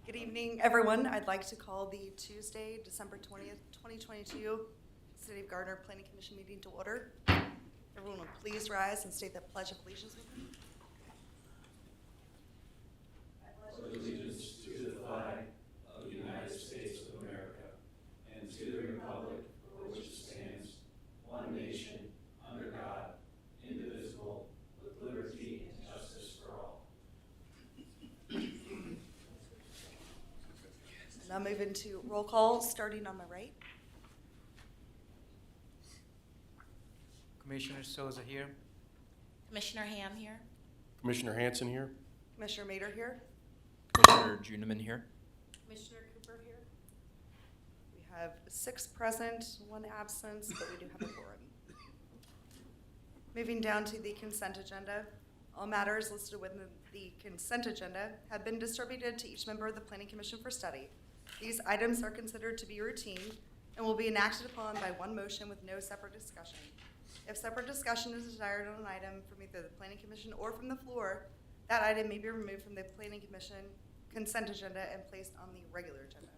Good evening, everyone. I'd like to call the Tuesday, December 20th, 2022 City of Gardner Planning Commission meeting to order. Everyone will please rise and state the Pledge of Allegiance with me. Allegiance to the flag of the United States of America and to the republic for which it stands, one nation, under God, indivisible, with liberty and justice for all. Now move into roll call, starting on the right. Commissioner Souza here. Commissioner Ham here. Commissioner Hanson here. Commissioner Mader here. Commissioner Juneman here. Commissioner Cooper here. We have 6 present, 1 absence, but we do have a quorum. Moving down to the consent agenda. All matters listed within the consent agenda have been distributed to each member of the Planning Commission for study. These items are considered to be routine and will be enacted upon by one motion with no separate discussion. If separate discussion is desired on an item from either the Planning Commission or from the floor, that item may be removed from the Planning Commission consent agenda and placed on the regular agenda.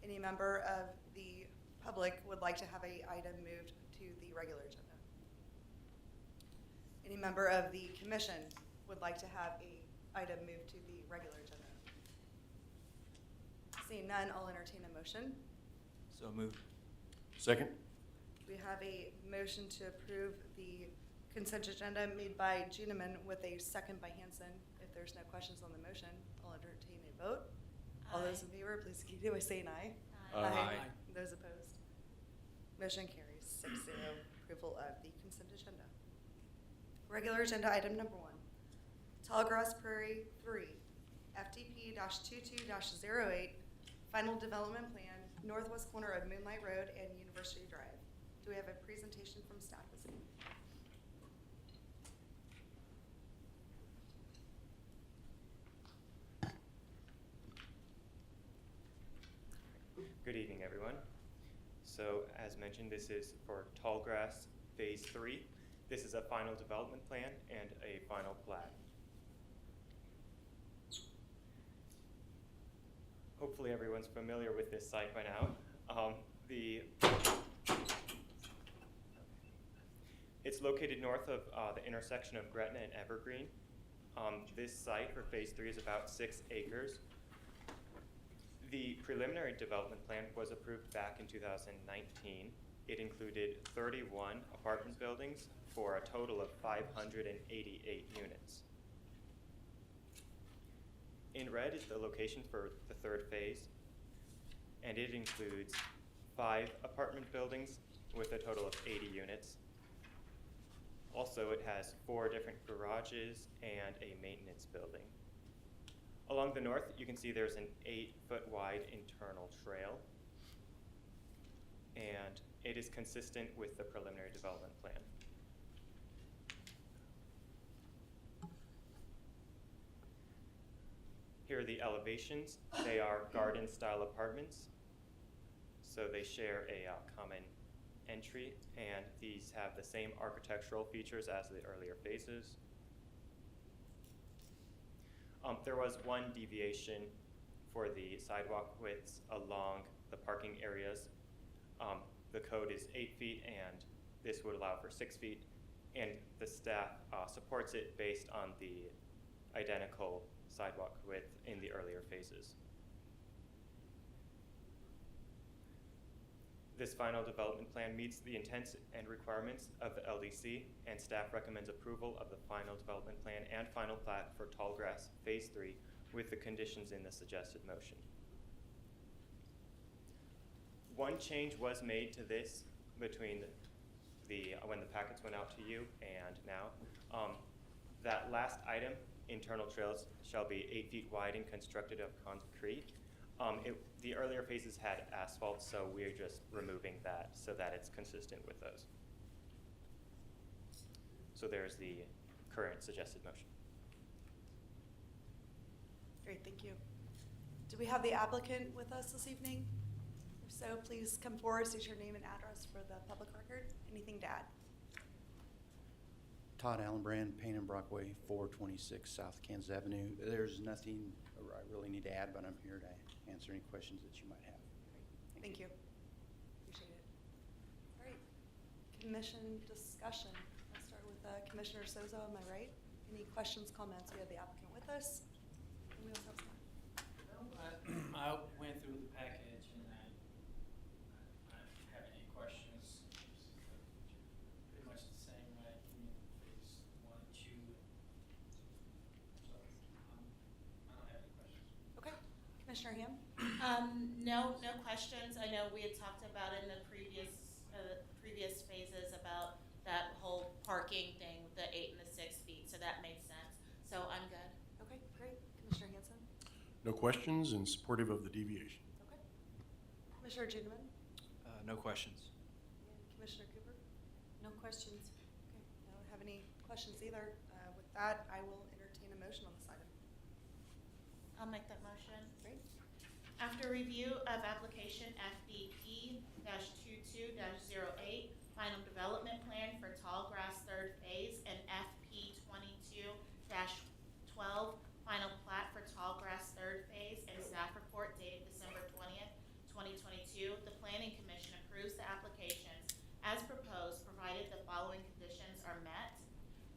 Any member of the public would like to have an item moved to the regular agenda? Any member of the commission would like to have an item moved to the regular agenda? Seeing none, I'll entertain a motion. So moved. Second. We have a motion to approve the consent agenda made by Juneman with a second by Hanson. If there's no questions on the motion, I'll entertain a vote. All those in favor, please continue by saying aye. Aye. Those opposed? Motion carries 6-0. Approval of the consent agenda. Regular agenda item number 1. Tallgrass Prairie 3, FDP-22-08, Final Development Plan, northwest corner of Moonlight Road and University Drive. Do we have a presentation from staff this evening? Good evening, everyone. So, as mentioned, this is for Tallgrass Phase 3. This is a final development plan and a final plat. Hopefully everyone's familiar with this site by now. It's located north of the intersection of Gretna and Evergreen. This site for Phase 3 is about 6 acres. The preliminary development plan was approved back in 2019. It included 31 apartment buildings for a total of 588 units. In red is the location for the 3rd phase, and it includes 5 apartment buildings with a total of 80 units. Also, it has 4 different garages and a maintenance building. Along the north, you can see there's an 8-foot wide internal trail, and it is consistent with the preliminary development plan. Here are the elevations. They are garden-style apartments, so they share a common entry, and these have the same architectural features as the earlier phases. There was one deviation for the sidewalk widths along the parking areas. The code is 8 feet, and this would allow for 6 feet, and the staff supports it based on the identical sidewalk width in the earlier phases. This final development plan meets the intents and requirements of the LDC, and staff recommends approval of the final development plan and final plat for Tallgrass Phase 3 with the conditions in the suggested motion. One change was made to this between when the packets went out to you and now. That last item, internal trails shall be 8 feet wide and constructed of concrete. The earlier phases had asphalt, so we're just removing that so that it's consistent with those. So there's the current suggested motion. Great, thank you. Do we have the applicant with us this evening? If so, please come forward, state your name and address for the public record. Anything to add? Todd Allenbrand, Payne and Brockway, 426 South Kansas Avenue. There's nothing I really need to add, but I'm here to answer any questions that you might have. Thank you. Appreciate it. All right, commission discussion. Let's start with Commissioner Sozo on my right. Any questions, comments? We have the applicant with us. And we also have some. I went through the package and I don't have any questions. Pretty much the same, right? Phase 1 and 2. So I don't have any questions. Okay, Commissioner Ham? No questions. I know we had talked about in the previous phases about that whole parking thing, the 8 and the 6 feet, so that made sense. So I'm good. Okay, great. Commissioner Hanson? No questions and supportive of the deviation. Okay. Commissioner Juneman? No questions. And Commissioner Cooper? No questions. Okay, I don't have any questions either. With that, I will entertain a motion on this item. I'll make that motion. Great. After review of application FDP-22-08, final development plan for Tall Grass third phase, and FP22-12, final plat for Tall Grass third phase, and staff report dated December 20th, 2022, the Planning Commission approves the applications as proposed, provided the following conditions are met.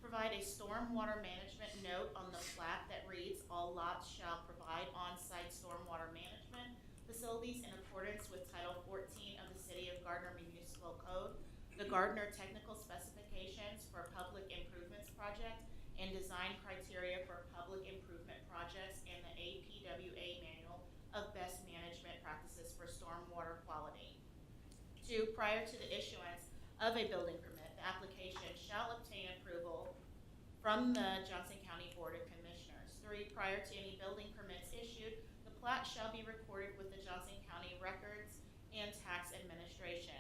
Provide a stormwater management note on the plat that reads, all lots shall provide on-site stormwater management facilities in accordance with Title 14 of the City of Gardner Municipal Code, the Gardner technical specifications for public improvements project, and design criteria for public improvement projects, and the APWA Manual of Best Management Practices for Stormwater Quality. 2, prior to the issuance of a building permit, the application shall obtain approval from the Johnson County Board of Commissioners. 3, prior to any building permits issued, the plat shall be recorded with the Johnson County Records and Tax Administration.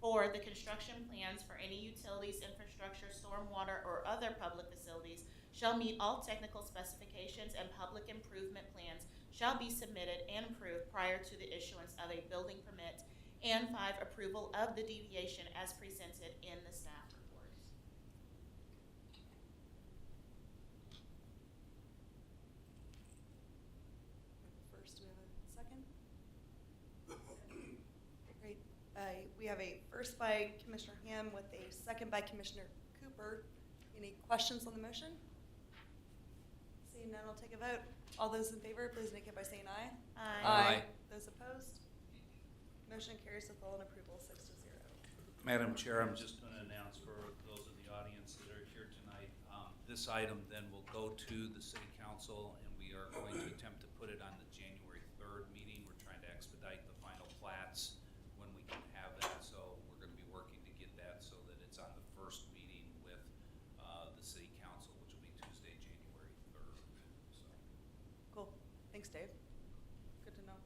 4, the construction plans for any utilities, infrastructure, stormwater, or other public facilities shall meet all technical specifications, and public improvement plans shall be submitted and approved prior to the issuance of a building permit. And 5, approval of the deviation as presented in the staff report. First, do we have a second? Great. We have a first by Commissioner Ham with a second by Commissioner Cooper. Any questions on the motion? Seeing none, I'll take a vote. All those in favor, please indicate by saying aye. Aye. Those opposed? Motion carries with all in approval, 6-0. Madam Chair, I'm just going to announce for those in the audience that are here tonight, this item then will go to the City Council, and we are going to attempt to put it on the January 3rd meeting. We're trying to expedite the final plats when we can have that, so we're going to be working to get that so that it's on the first meeting with the City Council, which will be Tuesday, January 3rd. So. Cool. Thanks, Dave. Good to know.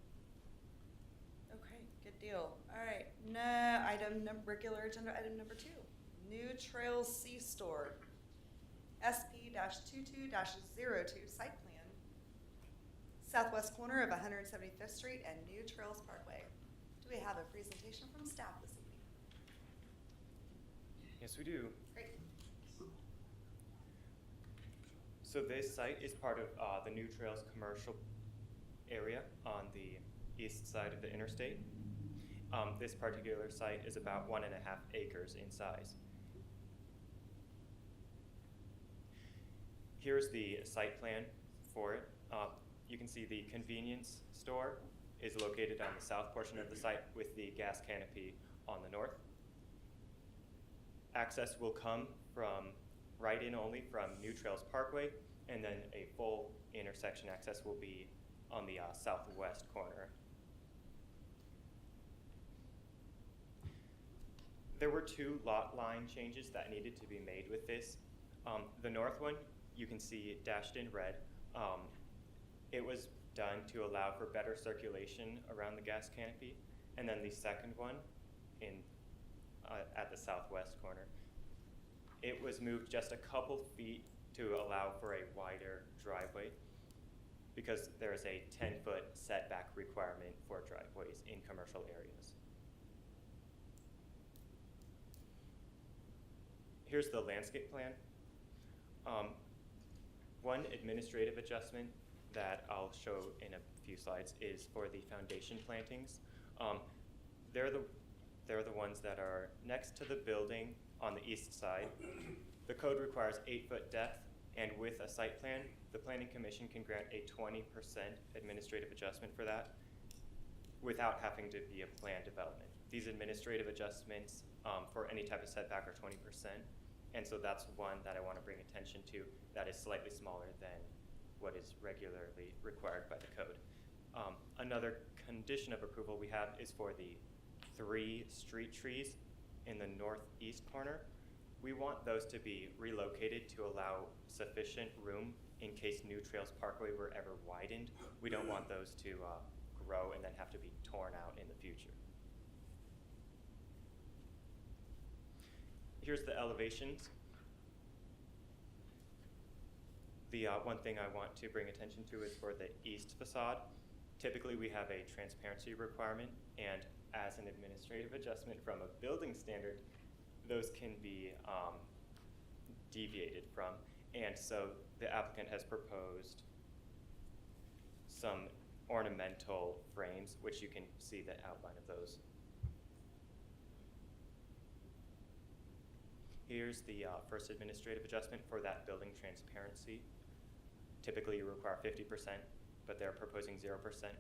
Okay, good deal. All right, regular agenda item number 2, New Trails C-Store, SP-22-02 site plan, southwest corner of 175th Street and New Trails Parkway. Do we have a presentation from staff this evening? Yes, we do. Great. So this site is part of the New Trails commercial area on the east side of the interstate. This particular site is about 1.5 acres in size. Here's the site plan for it. You can see the convenience store is located on the south portion of the site with the gas canopy on the north. Access will come from right in only from New Trails Parkway, and then a full intersection access will be on the southwest corner. There were 2 lot line changes that needed to be made with this. The north one, you can see dashed in red. It was done to allow for better circulation around the gas canopy. And then the second one at the southwest corner, it was moved just a couple feet to allow for a wider driveway because there is a 10-foot setback requirement for driveways in commercial areas. Here's the landscape plan One administrative adjustment that I'll show in a few slides is for the foundation plantings. They're the ones that are next to the building on the east side. The code requires 8-foot depth, and with a site plan, the Planning Commission can grant a 20% administrative adjustment for that without having to be a planned development. These administrative adjustments for any type of setback are 20%, and so that's one that I want to bring attention to that is slightly smaller than what is regularly required by the code. Another condition of approval we have is for the 3 street trees in the northeast corner. We want those to be relocated to allow sufficient room in case New Trails Parkway were ever widened. We don't want those to grow and then have to be torn out in the future. Here's the elevations. The one thing I want to bring attention to is for the east facade. Typically we have a transparency requirement, and as an administrative adjustment from a building standard, those can be deviated from. And so the applicant has proposed some ornamental frames, which you can see the outline of those. Here's the first administrative adjustment for that building transparency. Typically you require 50%, but they're proposing 0%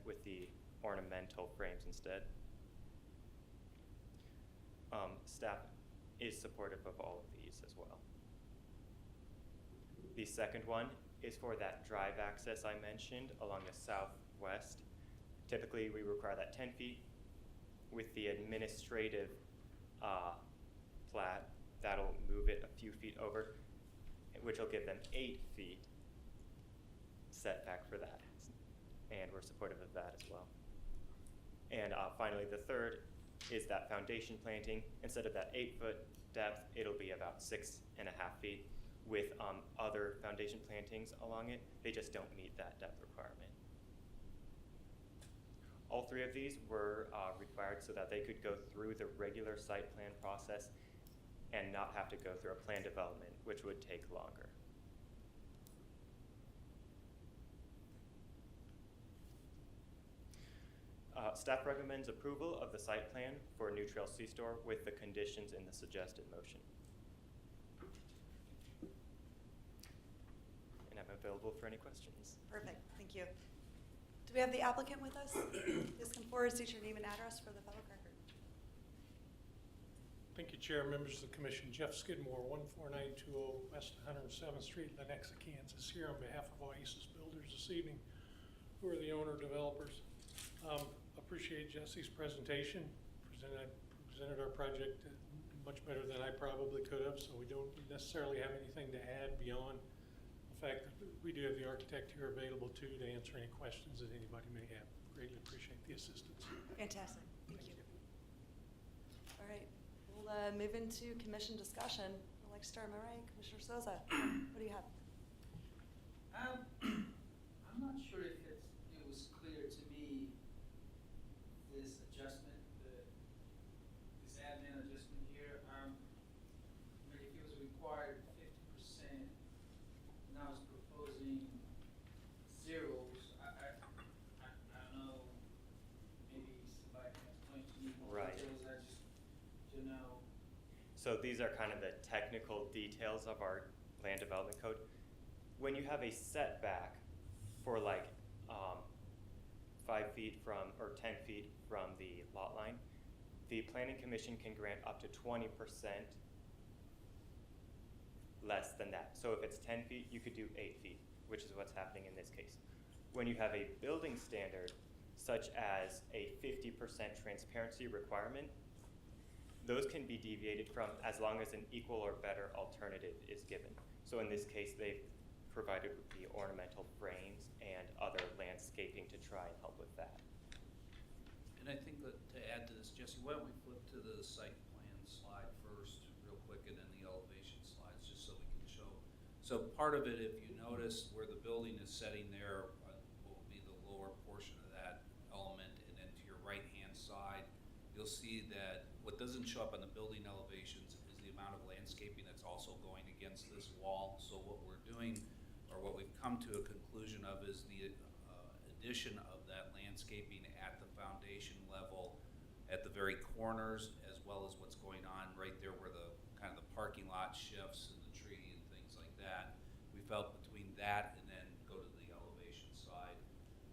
with the ornamental frames instead. Staff is supportive of all of these as well. The second one is for that drive access I mentioned along the southwest. Typically we require that 10 feet. With the administrative plat, that'll move it a few feet over, which will give them 8 feet setback for that. And we're supportive of that as well. And finally, the third is that foundation planting. Instead of that 8-foot depth, it'll be about 6.5 feet with other foundation plantings along it. They just don't meet that depth requirement. All 3 of these were required so that they could go through the regular site plan process and not have to go through a plan development, which would take longer. Staff recommends approval of the site plan for New Trail C-Store with the conditions in the suggested motion. And I'm available for any questions. Perfect, thank you. Do we have the applicant with us? Please come forward, state your name and address for the public record. Thank you, Chair, members of the Commission. Jeff Skidmore, 14920 West 107th Street, Lenexa, Kansas, here on behalf of Oasis Builders this evening, who are the owner-developers. Appreciate Jesse's presentation. Presented our project much better than I probably could have, so we don't necessarily have anything to add beyond the fact that we do have the architect here available too to answer any questions that anybody may have. Greatly appreciate the assistance. Fantastic, thank you. All right, we'll move into commission discussion. I'd like to start, am I right? Commissioner Souza, what do you have? I'm not sure if it was clear to me, this adjustment, this admin adjustment here. But if it was required 50%, and I was proposing zeros, I don't know, maybe somebody can explain to me more Right. details. I just to know. So these are kind of the technical details of our land development code. When you have a setback for like 5 feet from, or 10 feet from the lot line, the Planning Commission can grant up to 20% less than that. So if it's 10 feet, you could do 8 feet, which is what's happening in this case. When you have a building standard, such as a 50% transparency requirement, those can be deviated from as long as an equal or better alternative is given. So in this case, they've provided with the ornamental frames and other landscaping to try and help with that. And I think that to add to this, Jesse, why don't we flip to the site plan slide first, real quick, and then the elevation slides, just so we can show. So part of it, if you notice where the building is setting there, will be the lower portion of that element, and then to your right-hand side, you'll see that what doesn't show up on the building elevations is the amount of landscaping that's also going against this wall. So what we're doing, or what we've come to a conclusion of, is the addition of that landscaping at the foundation level, at the very corners, as well as what's going on right there where the kind of the parking lot shifts and the tree and things like that. We felt between that and then go to the elevation side.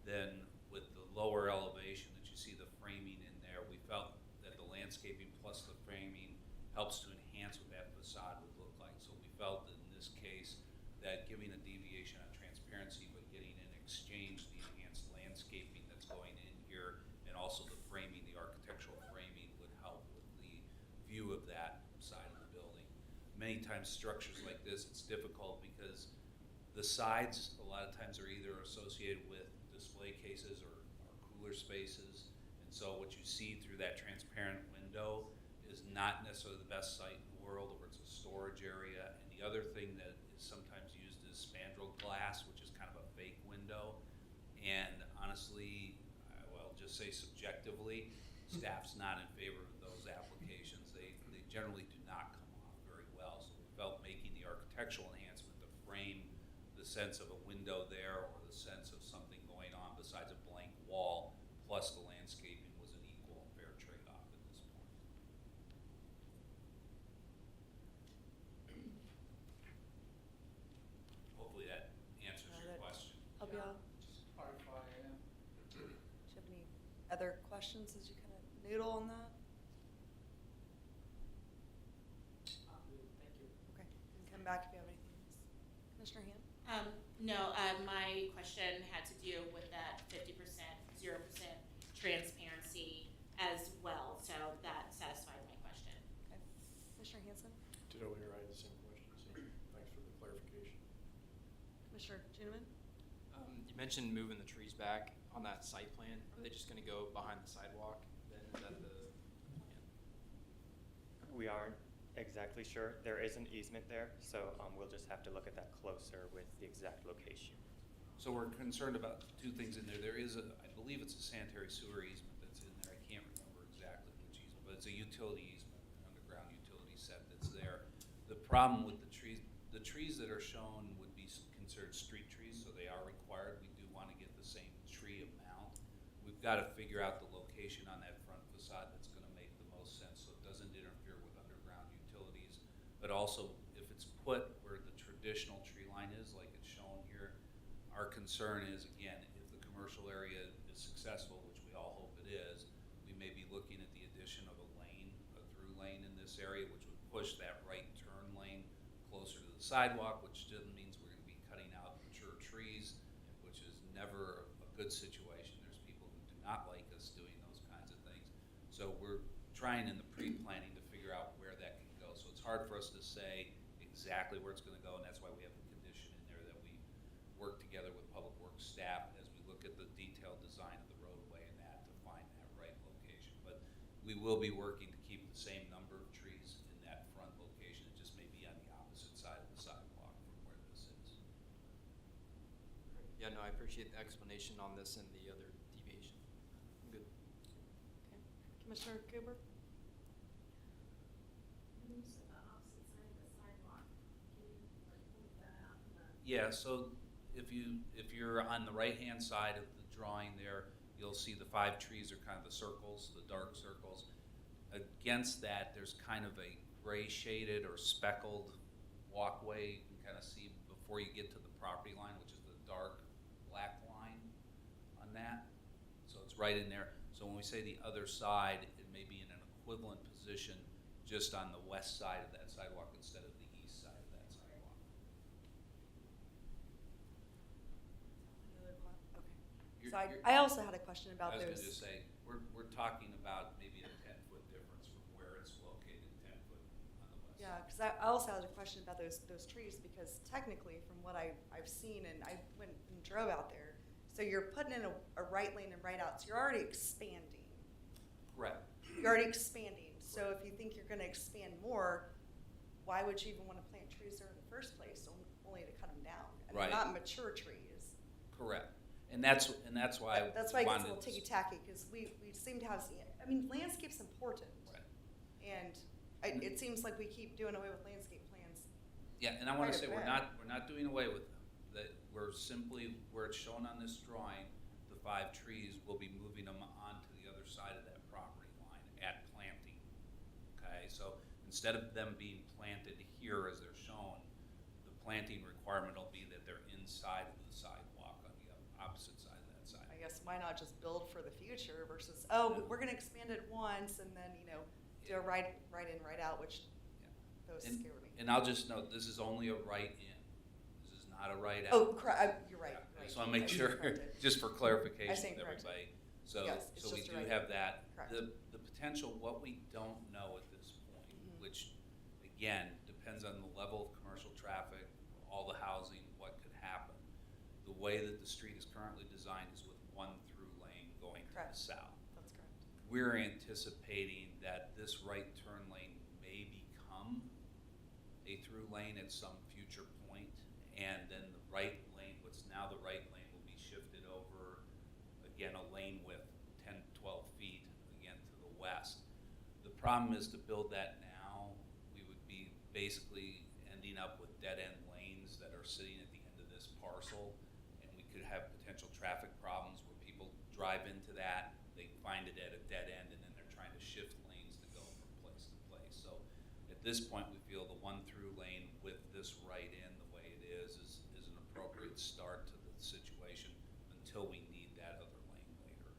Then with the lower elevation that you see the framing in there, we felt that the landscaping plus the framing helps to enhance what that facade would look like. So we felt that in this case that giving a deviation on transparency, but getting in exchange the enhanced landscaping that's going in here, and also the framing, the architectural framing, would help with the view of that side of the building. Many times structures like this, it's difficult because the sides a lot of times are either associated with display cases or cooler spaces. And so what you see through that transparent window is not necessarily the best sight in the world, or it's a storage area. And the other thing that is sometimes used is spandrel glass, which is kind of a fake window. And honestly, I will just say subjectively, staff's not in favor of those applications. They generally do not come off very well. So we felt making the architectural enhancement, the frame, the sense of a window there, or the sense of something going on besides a blank wall, plus the landscaping, was an equal and fair trade-off at this point. Hopefully that answers your question. Help you out? Just clarify, Do you have any other questions as you kind of noodle on that? thank you. Okay, you can come back if you have anything else. Commissioner Hand? No, my question had to do with that 50%, 0% transparency as well, so that satisfied my question. Okay. Commissioner Hanson? Ditto here, I had the same question, so thanks for the clarification. Commissioner Juniman? You mentioned moving the trees back on that site plan. Are they just gonna go behind the sidewalk then? Is that the plan? We aren't exactly sure. There is an easement there, so we'll just have to look at that closer with the exact location. So we're concerned about two things in there. There is I believe it's a sanitary sewer easement that's in there. I can't remember exactly which easement, but it's a utility easement, an underground utility set that's there. The problem with the trees that are shown would be considered street trees, so they are required. We do want to get the same tree amount. We've got to figure out the location on that front facade that's going to make the most sense, so it doesn't interfere with underground utilities. But also, if it's put where the traditional tree line is, like it's shown here, our concern is, again, if the commercial area is successful, which we all hope it is, we may be looking at the addition of a lane, a through lane in this area, which would push that right turn lane closer to the sidewalk, which still means we're going to be cutting out mature trees, which is never a good situation. There's people who do not like us doing those kinds of things. So we're trying in the pre-planning to figure out where that can go. So it's hard for us to say exactly where it's going to go, and that's why we have the condition in there that we work together with Public Works staff as we look at the detailed design of the roadway and that to find that right location. But we will be working to keep the same number of trees in that front location. It just may be on the opposite side of the sidewalk from where this is. Yeah, no, I appreciate the explanation on this and the other deviation. I'm good. Okay. Commissioner Cooper? Yeah, so if you're on the right-hand side of the drawing there, you'll see the 5 trees are kind of the circles, the dark circles. Against that, there's kind of a gray shaded or speckled walkway you can kind of see before you get to the property line, which is the dark black line on that. So it's right in there. So when we say the other side, it may be in an equivalent position just on the west side of that sidewalk instead of the east side of that sidewalk. Okay. So I also had a question about I was those. gonna just say, we're talking about maybe a 10-foot difference from where it's located, 10 foot on the west. Yeah, because I also had a question about those trees, because technically, from what I've seen, and I went and drove out there, so you're putting in a right lane and right out, so you're already expanding. Correct. You're already expanding, so if you think you're gonna expand more, why would you even want to plant trees there in the first place, only to cut them down? And they're Right. not mature trees. Correct. And that's why That's why it gets a wanted little to- ticky-tacky, because we seem to have, I mean, landscape's important. Right. And it seems like we keep doing away with landscape plans Yeah, and I wanna Quite a say, we're bit. not doing away with them. That we're simply, where it's shown on this drawing, the 5 trees, will be moving them onto the other side of that property line at planting. Okay, so instead of them being planted here as they're shown, the planting requirement will be that they're inside of the sidewalk on the opposite side of that I sidewalk. guess why not just build for the future versus, oh, we're gonna expand it once and then, you know, do a right in, right out, which those And- scare me. And I'll just note, this is only a right in. This is not a right out. Oh, you're right. Yeah, I right. just wanna make I stand sure, corrected. just for clarification stand with corrected. everybody. So, Yes, it's so we just a do right have in. that. Correct. The potential, what we don't know at this point, Mhm. which again, depends on the level of commercial traffic, all the housing, what could happen. The way that the street is currently designed is with one through lane going to the Correct. south. That's correct. We're anticipating that this right turn lane may become a through lane at some future point, and then the right lane, what's now the right lane, will be shifted over, again, a lane width, 10, 12 feet, again, to the west. The problem is, to build that now, we would be basically ending up with dead-end lanes that are sitting at the end of this parcel, and we could have potential traffic problems where people drive into that, they find it at a dead end, and then they're trying to shift lanes to go from place to place. So at this point, we feel the one through lane with this right in, the way it is an appropriate start to the situation until we need that other lane later.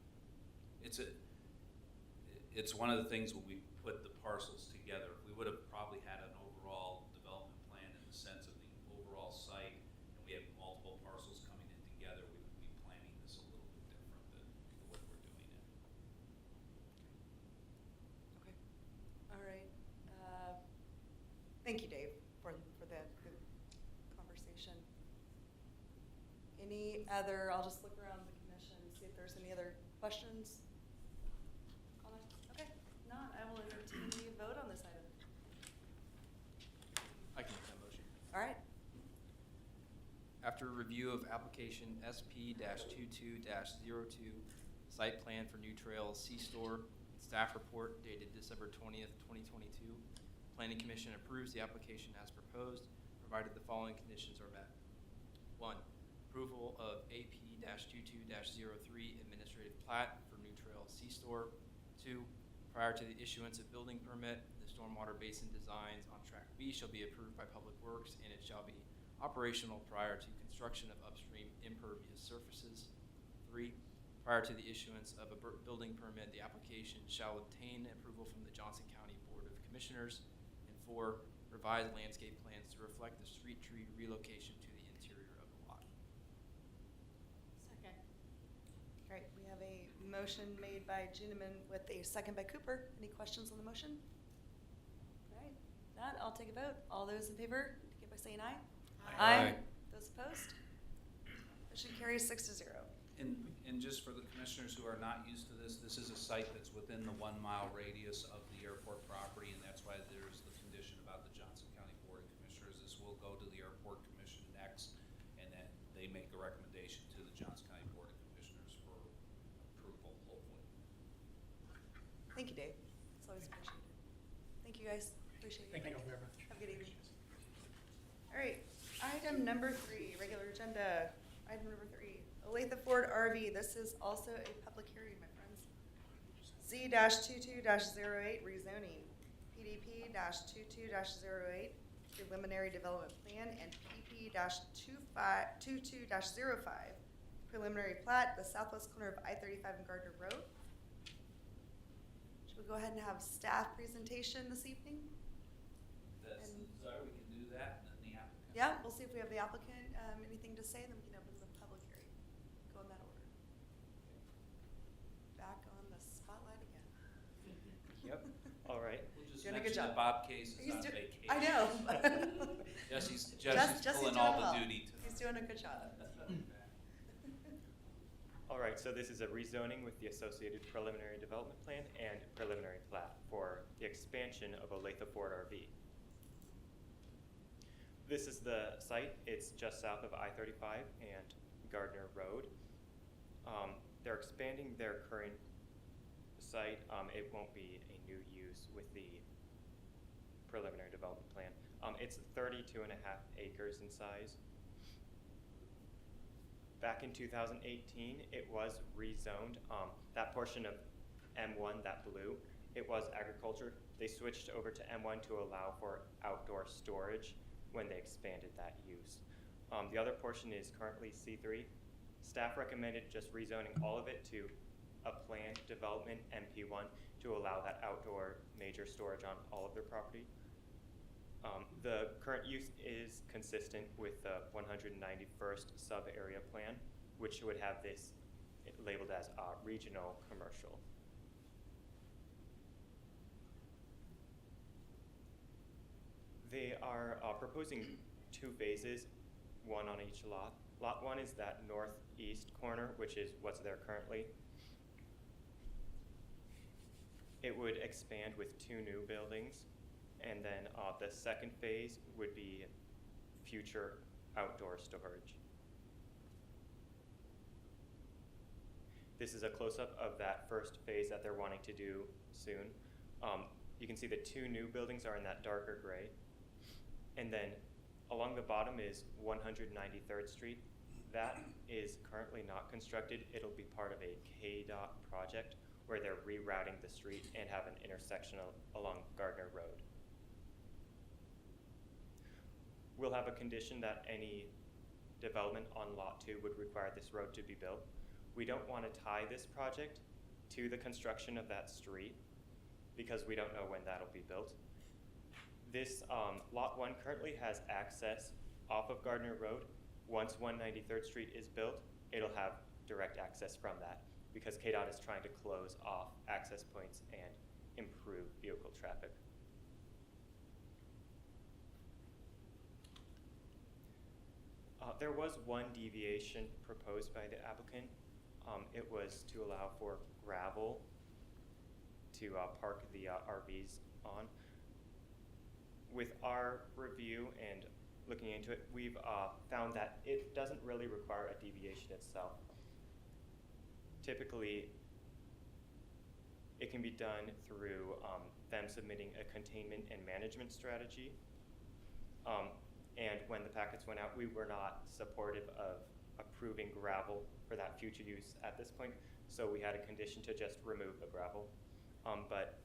It's one of the things when we put the parcels together, if we would have probably had an overall development plan in the sense of the overall site, and we have multiple parcels coming in together, we would be planning this a little bit different than the way we're doing it. Okay. All right. Thank you, Dave, for the good conversation. Any other, I'll just look around the commission, see if there's any other questions? Comments? Okay, if not, I will entertain a vote on this item. I can make that motion. All right. After review of application SP-22-02, site plan for new trails C-Store, staff report dated December 20th, 2022, Planning Commission approves the application as proposed, provided the following conditions are met. 1, approval of AP-22-03 administrative plat for new trail C-Store. 2, prior to the issuance of building permit, the stormwater basin designs on track B shall be approved by Public Works, and it shall be operational prior to construction of upstream impervious surfaces. 3, prior to the issuance of a building permit, the application shall obtain approval from the Johnson County Board of Commissioners. And 4, revised landscape plans to reflect the street tree relocation to the interior of the lot. Second. All right, we have a motion made by Juniman with a second by Cooper. Any questions on the motion? All right, not, I'll take a vote. All those in favor, indicate by saying aye. Aye. Those opposed? Motion carries 6-0. And just for the commissioners who are not used to this is a site that's within the 1 mile radius of the airport property, and that's why there's the condition about the Johnson County Board of Commissioners. This will go to the Airport Commission next, and then they make a recommendation to the Johnson County Board of Commissioners for approval, hopefully. Thank you, Dave. It's always appreciated. Thank you, guys. Appreciate it. Thank you very much. Have a good evening. All right, item number 3, regular agenda. Item number 3, Olathe Ford RV. This is also a public hearing, my friends. Z-22-08 rezoning, PDP-22-08 preliminary development plan, and PP-22-05 preliminary plat, the southwest corner of I-35 and Gardner Road. Should we go ahead and have staff presentation this evening? If that's the desire, we can do that, and then the applicant. Yeah, we'll see if we have the applicant, anything to say, then we can open the public hearing. Go in that order. Back on the spotlight again. Yep, all right. We'll just Doing a good mention job. that Bob Case is He's on do- vacation. I know. Jesse's Jesse's pulling doing all well. the duty tonight. He's doing a good job. All right, so this is a rezoning with the associated preliminary development plan and preliminary plat for the expansion of Olathe Ford RV. This is the site. It's just south of I-35 and Gardner Road. They're expanding their current site. It won't be a new use with the preliminary development plan. It's 32.5 acres in size. Back in 2018, it was rezoned. That portion of M1, that blue, it was agriculture. They switched over to M1 to allow for outdoor storage when they expanded that use. The other portion is currently C3. Staff recommended just rezoning all of it to a planned development MP1 to allow that outdoor major storage on all of their property. The current use is consistent with the 191st sub-area plan, which would have this labeled as regional commercial. They are proposing 2 phases, one on each lot. Lot 1 is that northeast corner, which is what's there currently. It would expand with 2 new buildings, and then the second phase would be future outdoor storage. This is a close-up of that first phase that they're wanting to do soon. You can see the 2 new buildings are in that darker gray. And then along the bottom is 193rd Street. That is currently not constructed. It'll be part of a KDOT project where they're rerouting the street and have an intersection along Gardner Road. We'll have a condition that any development on Lot 2 would require this road to be built. We don't want to tie this project to the construction of that street because we don't know when that'll be built. This Lot 1 currently has access off of Gardner Road. Once 193rd Street is built, it'll have direct access from that because KDOT is trying to close off access points and improve vehicle traffic. There was one deviation proposed by the applicant. It was to allow for gravel to park the RVs on. With our review and looking into it, we've found that it doesn't really require a deviation itself. Typically, it can be done through them submitting a containment and management strategy. And when the packets went out, we were not supportive of approving gravel for that future use at this point, so we had a condition to just remove the gravel. But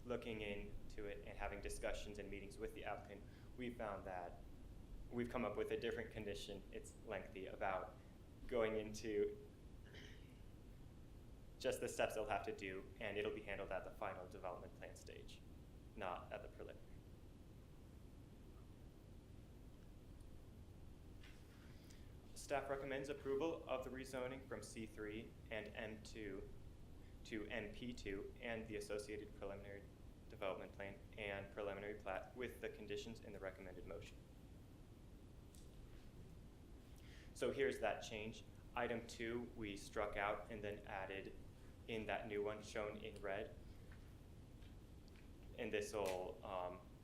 looking into it and having discussions and meetings with the applicant, we found that we've come up with a different condition. It's lengthy about going into just the steps they'll have to do, and it'll be handled at the final development plan stage, not at the preliminary. Staff recommends approval of the rezoning from C3 and M2 to MP2 and the associated preliminary development plan and preliminary plat with the conditions in the recommended motion. So here's that change. Item 2 we struck out and then added in that new one shown in red. And this will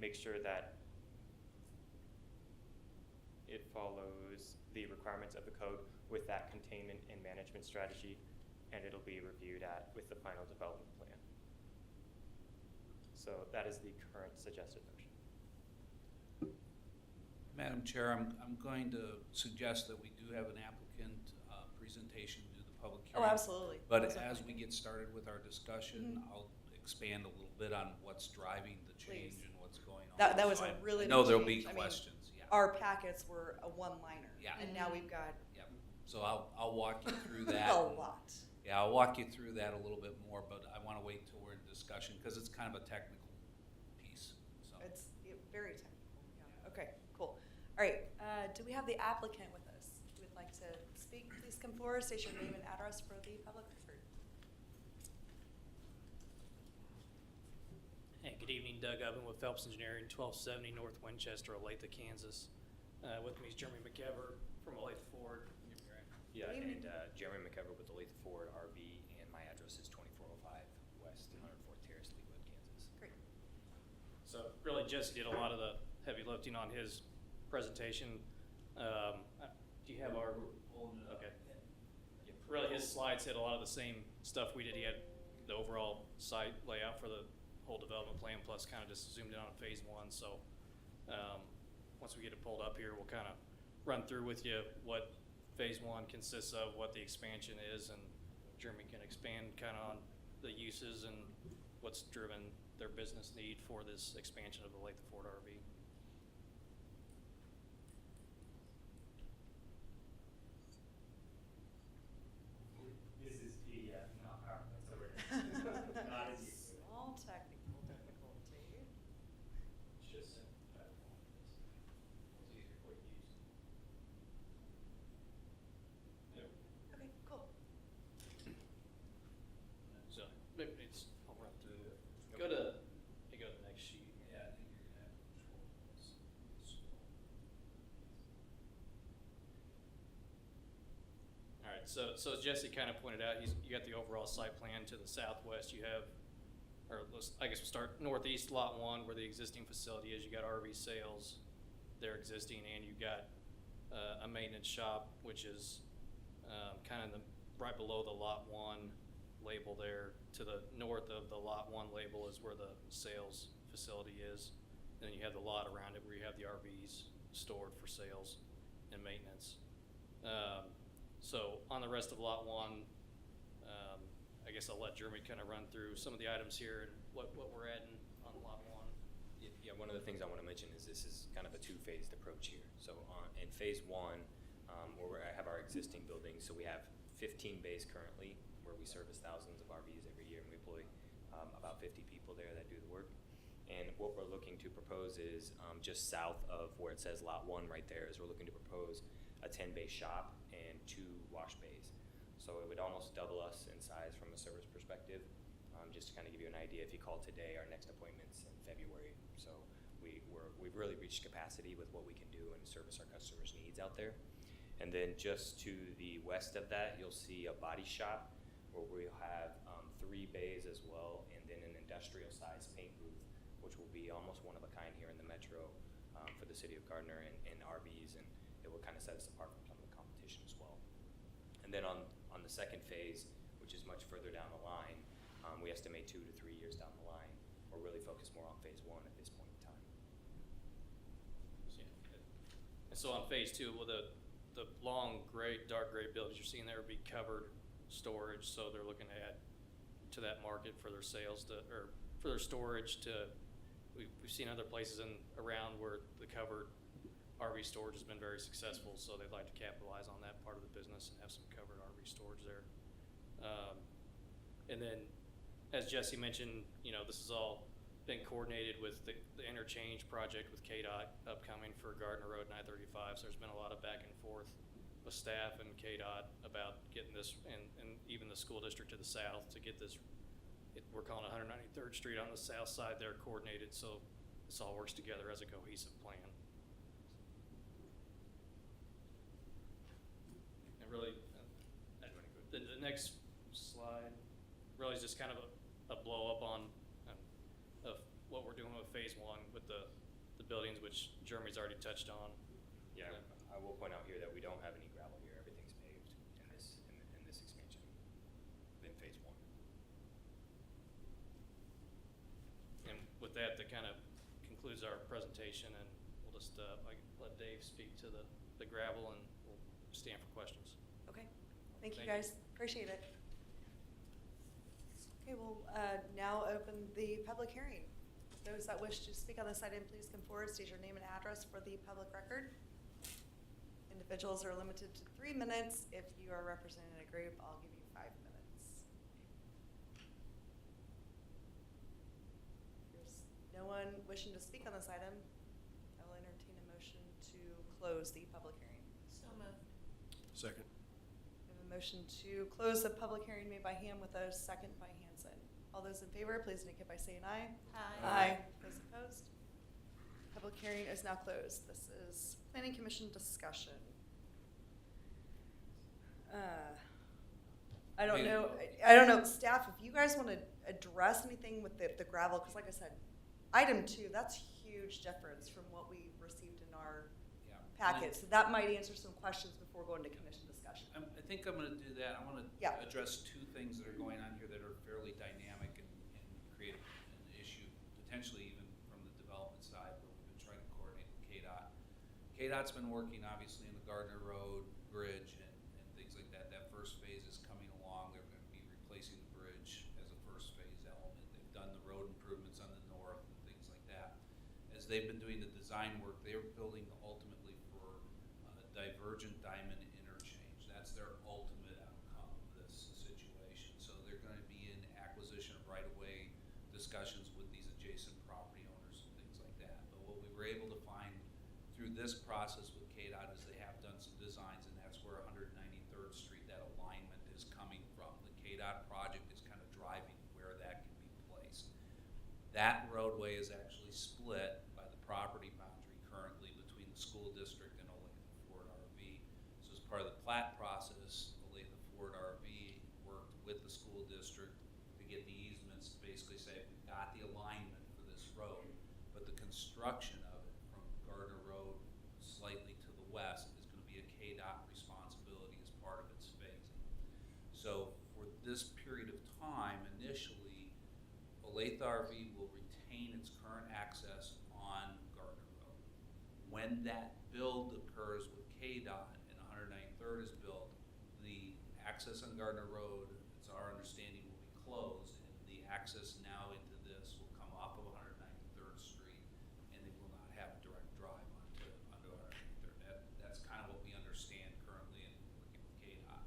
make sure that it follows the requirements of the code with that containment and management strategy, and it'll be reviewed with the final development plan. So that is the current suggested motion. Madam Chair, I'm going to suggest that we do have an applicant presentation to the public Oh, hearing. absolutely. But Absolutely. as we get started with our discussion, I'll expand a little bit on what's driving the change Please. and what's going on. That was So a really I know big there'll be change. I mean, questions, yeah. Our packets were a one-liner. Yeah. And now we've got Yep. So I'll walk you through that. a lot. Yeah, I'll walk you through that a little bit more, but I want to wait till we're in discussion because it's kind of a technical piece, so. It's very technical. Yeah. Okay, cool. All right, do we have the applicant with us who would like to speak? Please come forward, state your name and address for the public record. Hey, good evening, Doug Oven with Phelps Engineering, 1270 North Winchester, Olathe, Kansas. With me is Jeremy McEver from Olathe Ford. Yeah, Good evening. and Jeremy McEver with Olathe Ford RV, and my address is 2405 West 104th Terrace, Leawood, Kansas. Great. So really Jesse did a lot of the heavy lifting on his presentation. Do you have our, okay. Really his slides had a lot of the same stuff we did. He had the overall site layout for the whole development plan plus kind of just zoomed in on phase 1. So pulled up here. We'll kind of run through with you what phase one consists of, what the expansion is, and Jeremy can expand kind of on the uses and what's driven their business need for this expansion of the Lake Ford RV. This is PDF, not PowerPoint, so we're not as used to it. Small technical difficulty. It's just it's easier for you to use. Okay, cool. So maybe it's, I'll run through it. Go to the next sheet. Yeah, I think you're gonna have control points. All right, so as Jesse kind of pointed out, you got the overall site plan to the southwest. You have, or I guess we'll start northeast lot one where the existing facility is. You got RV sales, they're existing, and you got a maintenance shop, which is kind of right below the lot one label there. To the north of the lot one label is where the sales facility is. And then you have the lot around it where you have the RVs stored for sales and maintenance. So on the rest of lot one, I guess I'll let Jeremy kind of run through some of the items here and what we're adding on lot one. Yeah, one of the things I want to mention is this is kind of a two-phased approach here. So in phase one, where I have our existing buildings, so we have 15 bays currently where we service thousands of RVs every year, and we employ about 50 people there that do the work. And what we're looking to propose is just south of where it says lot one right there is we're looking to propose a 10-bay shop and 2 wash bays. So it would almost double us in size from a service perspective. Just to kind of give you an idea, if you call today, our next appointment's in February. So we've really reached capacity with what we can do and service our customers' needs out there. And then just to the west of that, you'll see a body shop where we'll have 3 bays as well, and then an industrial-sized paint booth, which will be almost one of a kind here in the metro for the city of Gardner and RVs, and it will kind of set us apart from some of the competition as well. And then on the second phase, which is much further down the line, we estimate 2 to 3 years down the line. We're really focused more on phase one at this point in time. And so on phase two, well, the long gray, dark gray buildings you're seeing there would be covered storage, so they're looking to add to that market for their sales or for their storage we've seen other places around where the covered RV storage has been very successful, so they'd like to capitalize on that part of the business and have some covered RV storage there. And then, as Jesse mentioned, this has all been coordinated with the interchange project with KDOT upcoming for Gardner Road and I-35. So there's been a lot of back and forth with staff and KDOT about getting this, and even the school district to the south, to get this, we're calling it 193rd Street on the south side there, coordinated, so this all works together as a cohesive plan. And really, the next slide really is just kind of a blow up on of what we're doing with phase one with the buildings, which Jeremy's already touched on. Yeah, I will point out here that we don't have any gravel here. Everything's paved in this expansion in phase one. And with that kind of concludes our presentation, and we'll just let Dave speak to the gravel, and we'll stand for questions. Okay, thank you Thank you. guys, appreciate it. Okay, we'll now open the public hearing. Those that wish to speak on this item, please come forward, state your name and address for the public record. Individuals are limited to 3 minutes. If you are representing a group, I'll give you 5 minutes. There's no one wishing to speak on this item. I will entertain a motion to close the public hearing. So moved. Second. We have a motion to close the public hearing made by Ham with a second by Hanson. All those in favor, please indicate by saying aye. Aye. Those opposed? Public hearing is now closed. This is Planning Commission discussion. I don't know, staff, if you guys want to address anything with the gravel, because like I said, item 2, that's huge difference from what we received in our packet. So that might answer some questions before going to commission discussion. I think I'm going to do that. I want to Yeah. address 2 things that are going on here that are fairly dynamic and create an issue, potentially even from the development side, where we've been trying to coordinate with KDOT. KDOT's been working obviously in the Gardner Road Bridge and things like that. That first phase is coming along. They're gonna be replacing the bridge as a first phase element. They've done the road improvements on the north and things like that. As they've been doing the design work, they're building ultimately for divergent diamond interchange. That's their ultimate outcome of this situation. So they're gonna be in acquisition of right-of-way discussions with these adjacent property owners and things like that. But what we were able to find through this process with KDOT is they have done some designs, and that's where 193rd Street, that alignment is coming from. The KDOT project is kind of driving where that can be placed. That roadway is actually split by the property boundary currently between the school district and Olathe Ford RV. So as part of the plat process, Olathe Ford RV worked with the school district to get the easements to basically say, we've got the alignment for this road, but the construction of it from Gardner Road slightly to the west is going to be a KDOT responsibility as part of its phasing. So for this period of time, initially, Olathe RV will retain its current access on Gardner Road. When that build occurs with KDOT and 193rd is built, the access on Gardner Road, it's our understanding, will be closed, and the access now into this will come off of 193rd Street, and it will not have a direct drive onto 193rd. That's kind of what we understand currently in working with KDOT.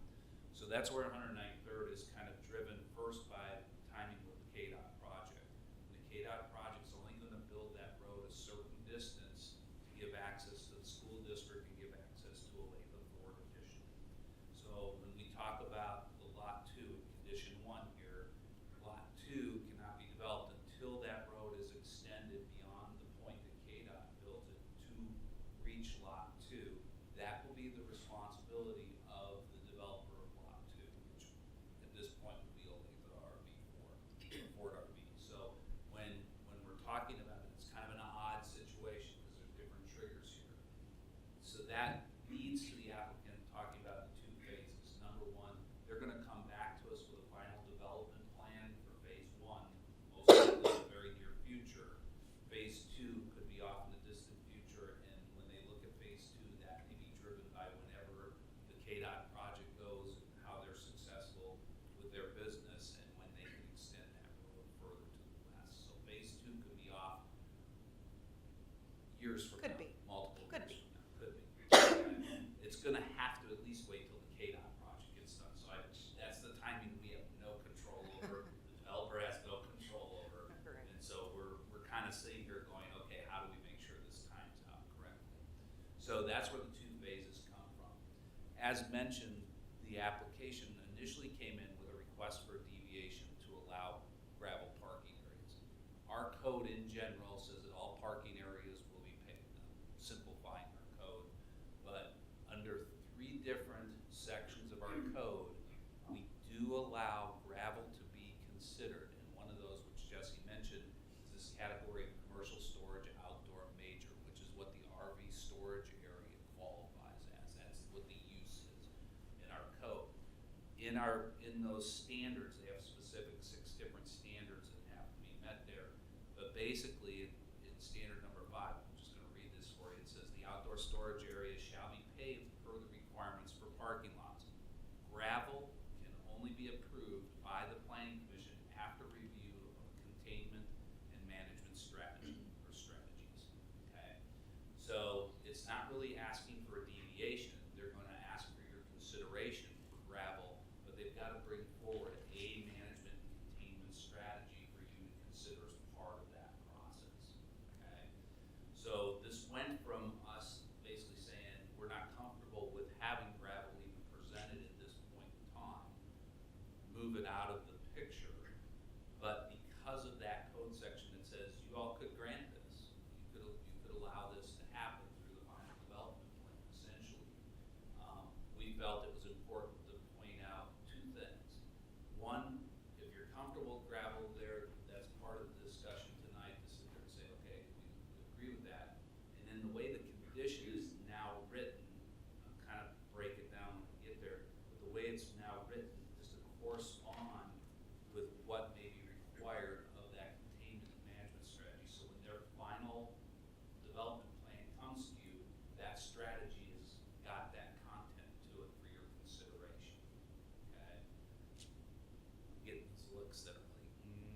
So that's where 193rd is kind of driven first by timing with the KDOT project. And the KDOT project's only going to build that road a certain distance to give access to the school district and give access to Olathe Ford additionally. So when we talk about the Lot 2, Condition 1 here, Lot 2 cannot be developed until that road is extended beyond the point that KDOT built it to reach Lot 2. That will be the responsibility of the developer of Lot 2, which at this point would be Olathe Ford RV. So when we're talking about it, it's kind of an odd situation because there's different triggers here. So that leads to the applicant talking about the two phases. Number one, they're going to come back to us with a final development plan for phase 1, most likely in the very near future. Phase 2 could be off in the distant future, and when they look at phase 2, that may be driven by whenever the KDOT project goes and how they're successful with their business and when they can extend that road further to the west. So phase 2 could be off years from Could now, be. multiple Could years be. from now. Could be. It's gonna have to at least wait till the KDOT project gets done. So that's the timing we have no control over. The developer has no control over. Right. And so we're kind of sitting here going, okay, how do we make sure this times out correctly? So that's where the two phases come from. As mentioned, the application initially came in with a request for a deviation to allow gravel parking areas. Our code in general says that all parking areas will be paved, simplifying our code. But under 3 different sections of our code, we do allow gravel to be considered. And one of those, which Jesse mentioned, is this category of commercial storage outdoor major, which is what the RV storage area qualifies as. That's what the use is in our code. In those standards, they have specific 6 different standards that have to be met there. But basically, in standard number 5, I'm just going to read this for you. It says the outdoor storage area shall be paved per the requirements for parking lots. Gravel can only be approved by the planning commission after review of containment and management strategy or strategies. Okay, so it's not really asking for a deviation. They're going to ask for your consideration for gravel, but they've got to bring forward a management and containment strategy for you to consider as part of that process. Okay, so this went from us basically saying we're not comfortable with having gravel even presented at this point in time, move it out of the picture, but because of that code section that says you all could grant this, you could allow this to happen through the final development plan, essentially,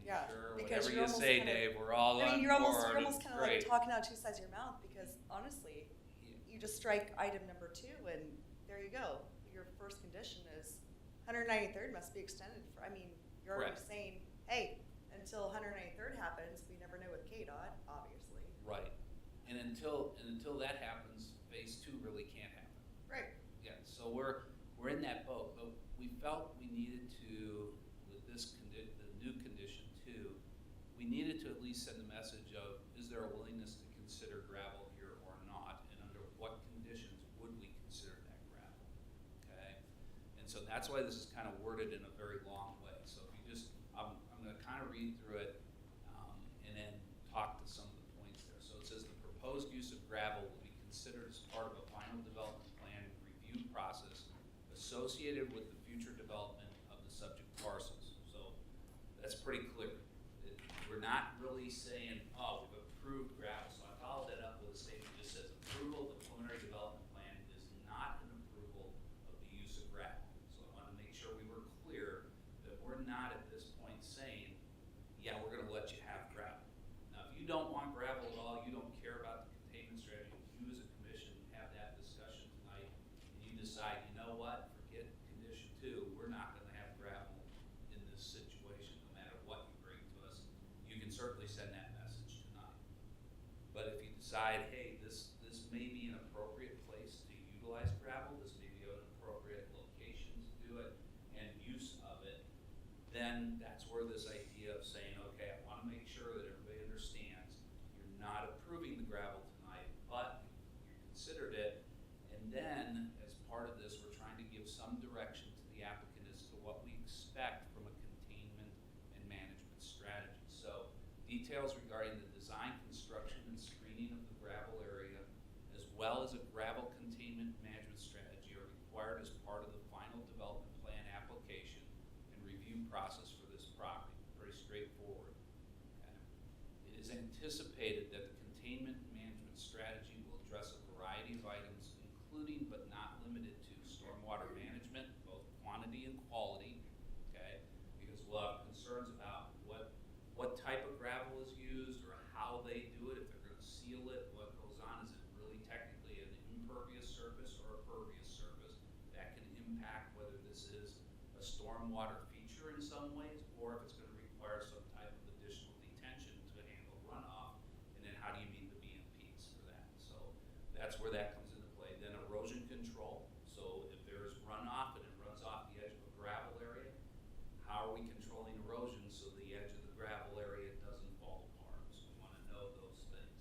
Yeah, sure, because whatever you're you almost say, kinda- Dave, we're all I on mean, you're almost board. kind of like Great. talking out two sides of your mouth, because honestly, you just strike item number 2 and there you go. Your first condition is 193rd must be extended for, I mean, you're already Correct. saying, hey, until 193rd happens, we never know with KDOT, obviously. Right. And until that happens, phase 2 really can't happen. Right. Yeah, so we're in that boat, but we felt we needed to, with this the new condition 2, we needed to at least send the message of, is there a willingness to consider gravel here or not, and under what conditions would we consider that gravel, okay? And so that's why this is kind of worded in a very long way. So if you just, I'm gonna kind of read through it, and then talk to some of the points there. So it says the proposed use of gravel will be considered as part of a final development plan review process associated with the future development of the subject parcels. So that's pretty clear. We're not really saying, oh, we've approved gravel. So I followed that up with a statement that just says approval of the preliminary development plan is not an approval of the use of gravel. So I want to make sure we were clear that we're not at this point saying, yeah, we're gonna let you have gravel. Now, if you don't want gravel at all, you don't care about the containment strategy, you as a commission have that discussion tonight, and you decide, you know what, forget condition 2, we're not gonna have gravel in this situation, no matter what you bring to us. You can certainly send that message tonight. But if you decide, hey, this may be an appropriate place to utilize gravel, this may be an appropriate location to do it, and use of it, then that's where this idea of saying, okay, I want to make sure that everybody understands you're not approving the gravel tonight, but you considered it, and then as part of this, we're trying to give some direction to the applicant as to what we expect from a containment and management strategy. So details regarding the design, construction, and screening of the gravel area, as well as a gravel containment management strategy, are required as part of the final development plan application and review process for this property. Pretty straightforward. Okay. It is anticipated that the containment management strategy will address a variety of items, including but not limited to stormwater management, both quantity and quality. Okay, because we'll have concerns about what type of gravel is used or how they do it, if they're going to seal it, what goes on. Is it really technically an impervious surface or a pervious surface? That can impact whether this is a stormwater feature in some ways, or if it's going to require some type of additional detention to handle runoff, and then how do you meet the BMPs for that? So that's where that comes into play. Then erosion control. So if there's runoff and it runs off the edge of a gravel area, how are we controlling erosion so the edge of the gravel area doesn't fall apart? So we want to know those things.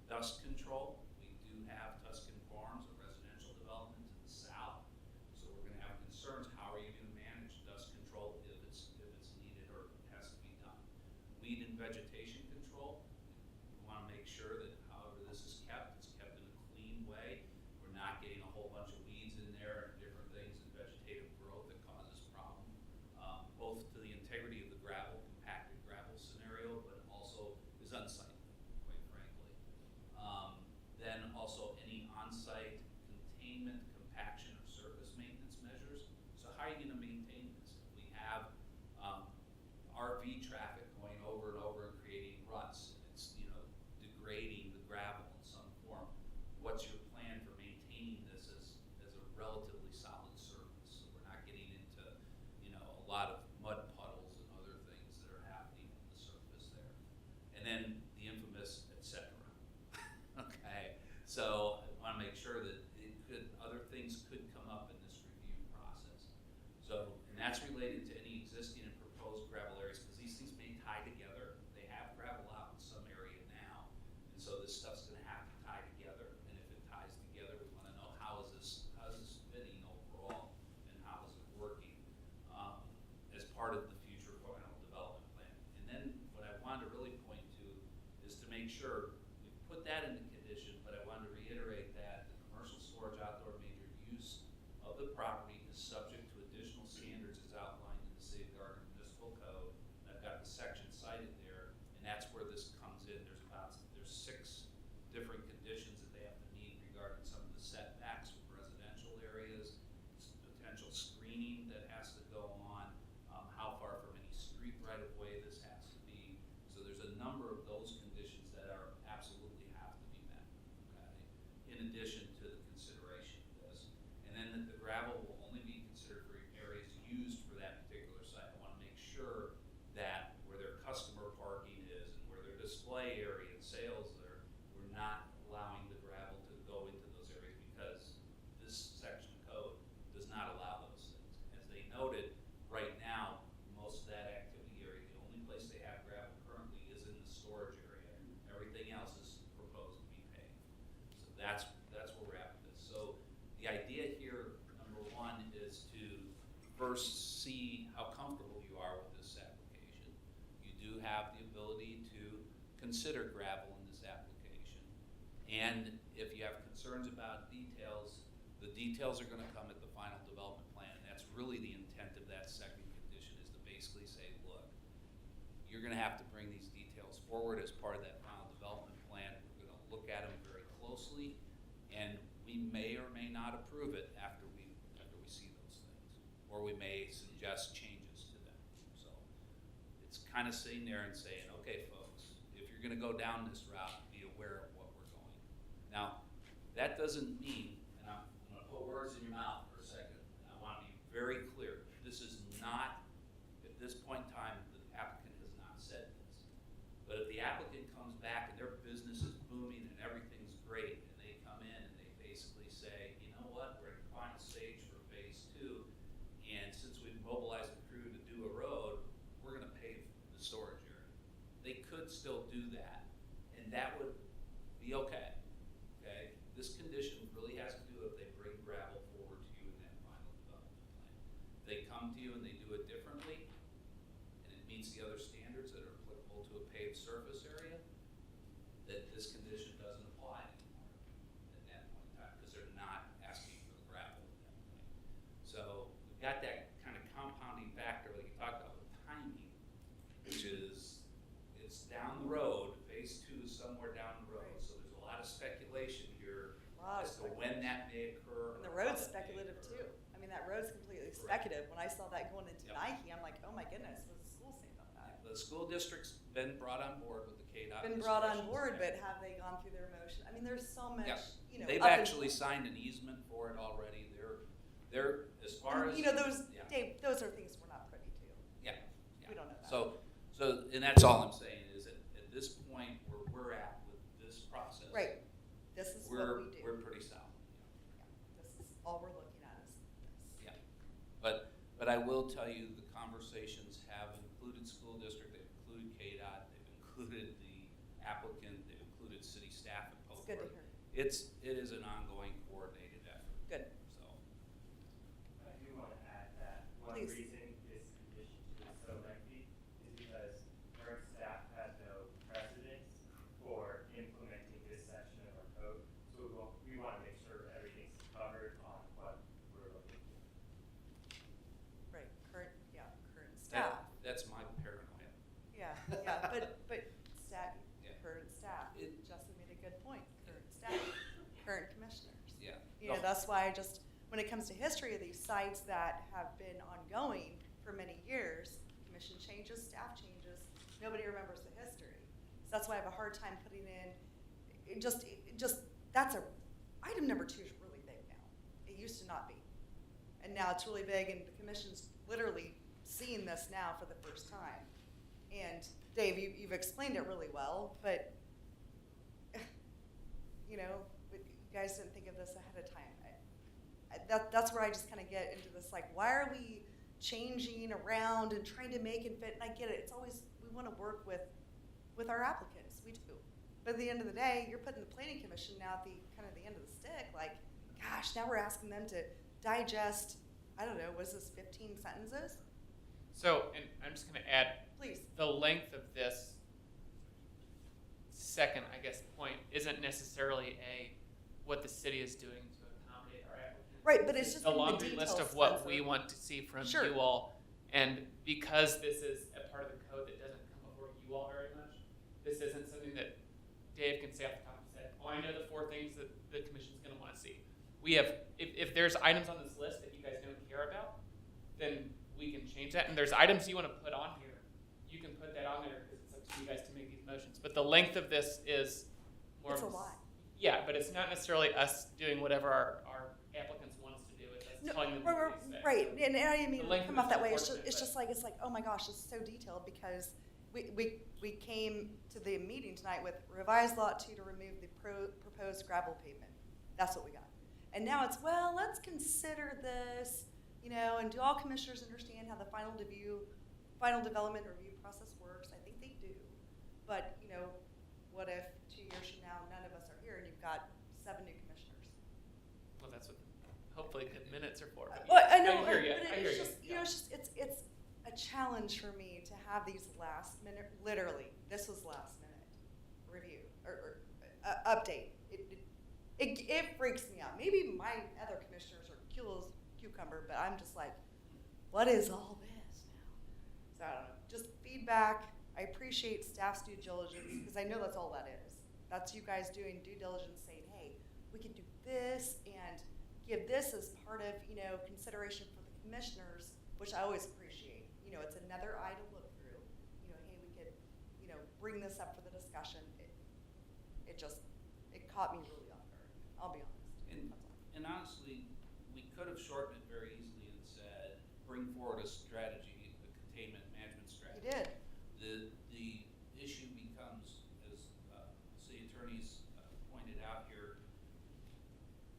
Dust control. We do have Tuscan Farms, a residential development to the south. So we're going to have concerns. How are you going to manage dust control if it's needed or has to be done? Weed and vegetation control. We want to make sure that however this is kept, it's kept in a clean way. We're not getting a whole bunch of weeds in there and different things and vegetative growth that causes problem, both to the integrity of the gravel, compacted gravel scenario, but also is unsightly, quite frankly. Then also any on-site containment, compaction, or surface maintenance measures. So how are you going to maintain this? If we have RV traffic going over and over and creating ruts, and it's degrading the gravel in some form, what's your plan for maintaining this as a relatively solid surface? So we're not getting into a lot of mud puddles and other things that are happening on the surface there. And then the infamous et cetera. Okay, so I want to make sure that other things could come up in this review process. So, and that's related to any existing and proposed gravel areas, because these things may tie together. They have gravel out in some area now, and so this stuff's going to have to tie together. And if it ties together, we want to know how is this fitting overall, and how is it working as part of the future final development plan. And then what I wanted to really point to is to make sure we put that in the condition, but I wanted to reiterate that the commercial storage outdoor major use of the property is subject to additional standards as outlined in the City of Gardner Municipal Code. And I've got the section cited there, and that's where this comes in. There's 6 different conditions that they have to meet regarding some of the setbacks from residential areas, potential screening that has to go on, how far from any street right of way this has to be, in addition to the consideration of this. And then that the gravel will only be considered for areas used for that particular site. I want to make sure that where their customer parking is and where their display area and sales there, we're not allowing the gravel to go into those areas because this section of code does not allow those things. As they noted, right now, most of that activity area, the only place they have gravel currently is in the storage area. Everything else is proposed to be paved. So that's where we're at with this. So the idea here, number one, is to first see how comfortable you are with this application. You do have the ability to consider gravel in this application. And if you have concerns about details, the details are gonna come at the final development plan. And that's really the intent of that second condition, is to basically say, look, you're gonna have to bring these details forward as part of that final development plan. We're gonna look at them very closely, and we may or may not approve it after we see those things. Or we may suggest changes to them. So it's kind of sitting there and saying, okay, folks, if you're gonna go down this route, be aware of what we're going. Now, that doesn't mean, and I'm gonna put words in your mouth for a second, and I wanna be very clear, this is not, at this point in time, the applicant has not said this. But if the applicant comes back and their business is booming and everything's great, and they come in and they basically say, you know what, we're at the final stage for phase 2, and since we've mobilized the crew to do a road, we're gonna pave the storage area. They could still do that, and that would be okay, okay? This condition really has to do if they bring gravel forward to you in that final development plan. If they come to you and they do it differently, and it meets the other standards that are applicable to a paved surface area, that this condition doesn't apply anymore at that point in time, because they're not asking for the gravel at that point. So we've got that kind of compounding factor like you talked about with timing, which is, it's down the road, phase 2 is somewhere down the road, so there's a lot of speculation here Lot of as to when that may occur. And the or how road's that may speculative occur. too. I mean, that road's completely Correct. speculative. When I saw that going into Yep. Nike, I'm like, oh my goodness, what's the school say about that? The school district's been brought on board with the KDOT. Been brought on discussions. board, but have they gone through their motion? I mean, there's so much, Yeah. you know. They've up and- actually signed an easement for it already. They're as far and, as. you know, those, yeah. Dave, those are things we're not privy to. Yeah. We don't know that. So, and that's all I'm saying is that at this point where we're at with this process. Right. This is what we do. We're pretty solid. Yeah. This is all we're looking at is this. Yeah. But I will tell you, the conversations have included school district, they've included KDOT, they've included the applicant, they've included city staff and It's public good to works. hear. It is an ongoing coordinated effort. Good. So, I do want to add that one Please. reason this condition is so lengthy is because current staff has no precedence for implementing this section of our code. So we want to make sure everything's covered on what we're looking for. Right, current staff. that's my paranoia. Yeah, but staff, Yeah. current staff. It- Justin made a good point. Current staff, current commissioners. Yeah. You know, that's why I just, when it comes to history of these sites that have been ongoing for many years, commission changes, staff changes, nobody remembers the history. So that's why I have a hard time putting in, item number 2 is really big now. It used to not be. And now it's really big, and the commission's literally seeing this now for the first time. And Dave, you've explained it really well, but you know, but you guys didn't think of this ahead of time. That's where I just kind of get into this, like, why are we changing around and trying to make it fit? And I get it. It's always, we want to work with our applicants. We do. But at the end of the day, you're putting the planning commission now at the kind of the end of the stick. Like, gosh, now we're asking them to digest, I don't know, was this 15 sentences? So, and I'm just going to add, Please. the length of this second, I guess, point isn't necessarily what the city is doing to accommodate our applicants. Right, but it's just a in the laundry list details, of what Spencer. we want to see from Sure. you all. And because this is a part of the code that doesn't come before you all very much, this isn't something that Dave can say off the top of his head, oh, I know the 4 things that the commission's going to want to see. We have, if there's items on this list that you guys don't care about, then we can change that. And there's items you want to put on here, you can put that on there because it's up to you guys to make these motions. But the length of this is more It's of a lot. Yeah, but it's not necessarily us doing whatever our applicants want us to do. It's us No, telling them what we expect. right, and I didn't mean The to length come of off that it's way, unfortunate, it's but- just like, oh my gosh, it's so detailed, because we came to the meeting tonight with revised lot 2 to remove the proposed gravel pavement. That's what we got. And now it's, well, let's consider this, and do all commissioners understand how the final development review process works? I think they do. But, what if 2 years from now, none of us are here and you've got 7 new commissioners? Well, that's what hopefully the minutes are for. But Well, yeah, I know, hear you. but I hear it's you. just, it's a challenge for me to have these last minute, literally, this was last minute review, or update. It freaks me out. Maybe my other commissioners are cucumber, but I'm just like, what is all this now? So I don't know, just feedback. I appreciate staff's due diligence, because I know that's all that is. That's you guys doing due diligence, saying, hey, we can do this and give this as part of, consideration for the commissioners, which I always appreciate. It's another eye to look through. Hey, we could, bring this up for the discussion. It caught me really off guard. I'll be honest. That's all. And honestly, we could have shortened it very easily and said, bring forward a strategy, a containment management strategy. You did. The issue becomes, as city attorneys pointed out here,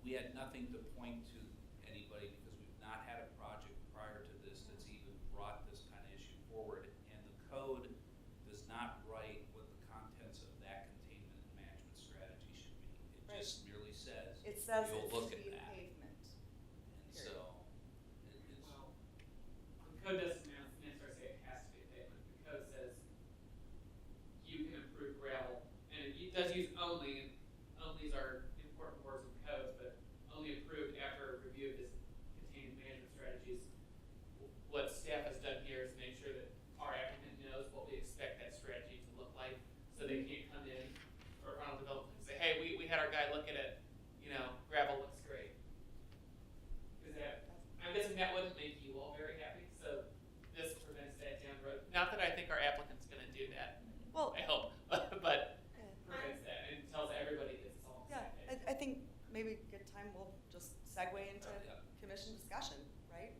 we had nothing to point to anybody because we've not had a project prior to this that's even brought this kind of issue forward. And the code does not write what the contents of that containment management strategy should be. It Right. just merely says, It says you'll it's look to at be that. pavement. And Period. so, it's. Well, the code doesn't necessarily say it has to be a pavement. The code says you can improve gravel, and it does use only, and onlys are important words in codes, but only approved after a review of this containment management strategies. What staff has done here is make sure that our applicant knows what we expect that strategy to look like, so they can't come in for final development and say, hey, we had our guy look at it, gravel looks great. Is that, I'm guessing that wouldn't make you all very happy, so this prevents that down the road. Not that I think our applicant's gonna do that, Well, I hope, but yeah. prevents that and tells everybody that it's all the Yeah, same page. I think maybe a good time we'll just segue into Yeah. commission discussion, right?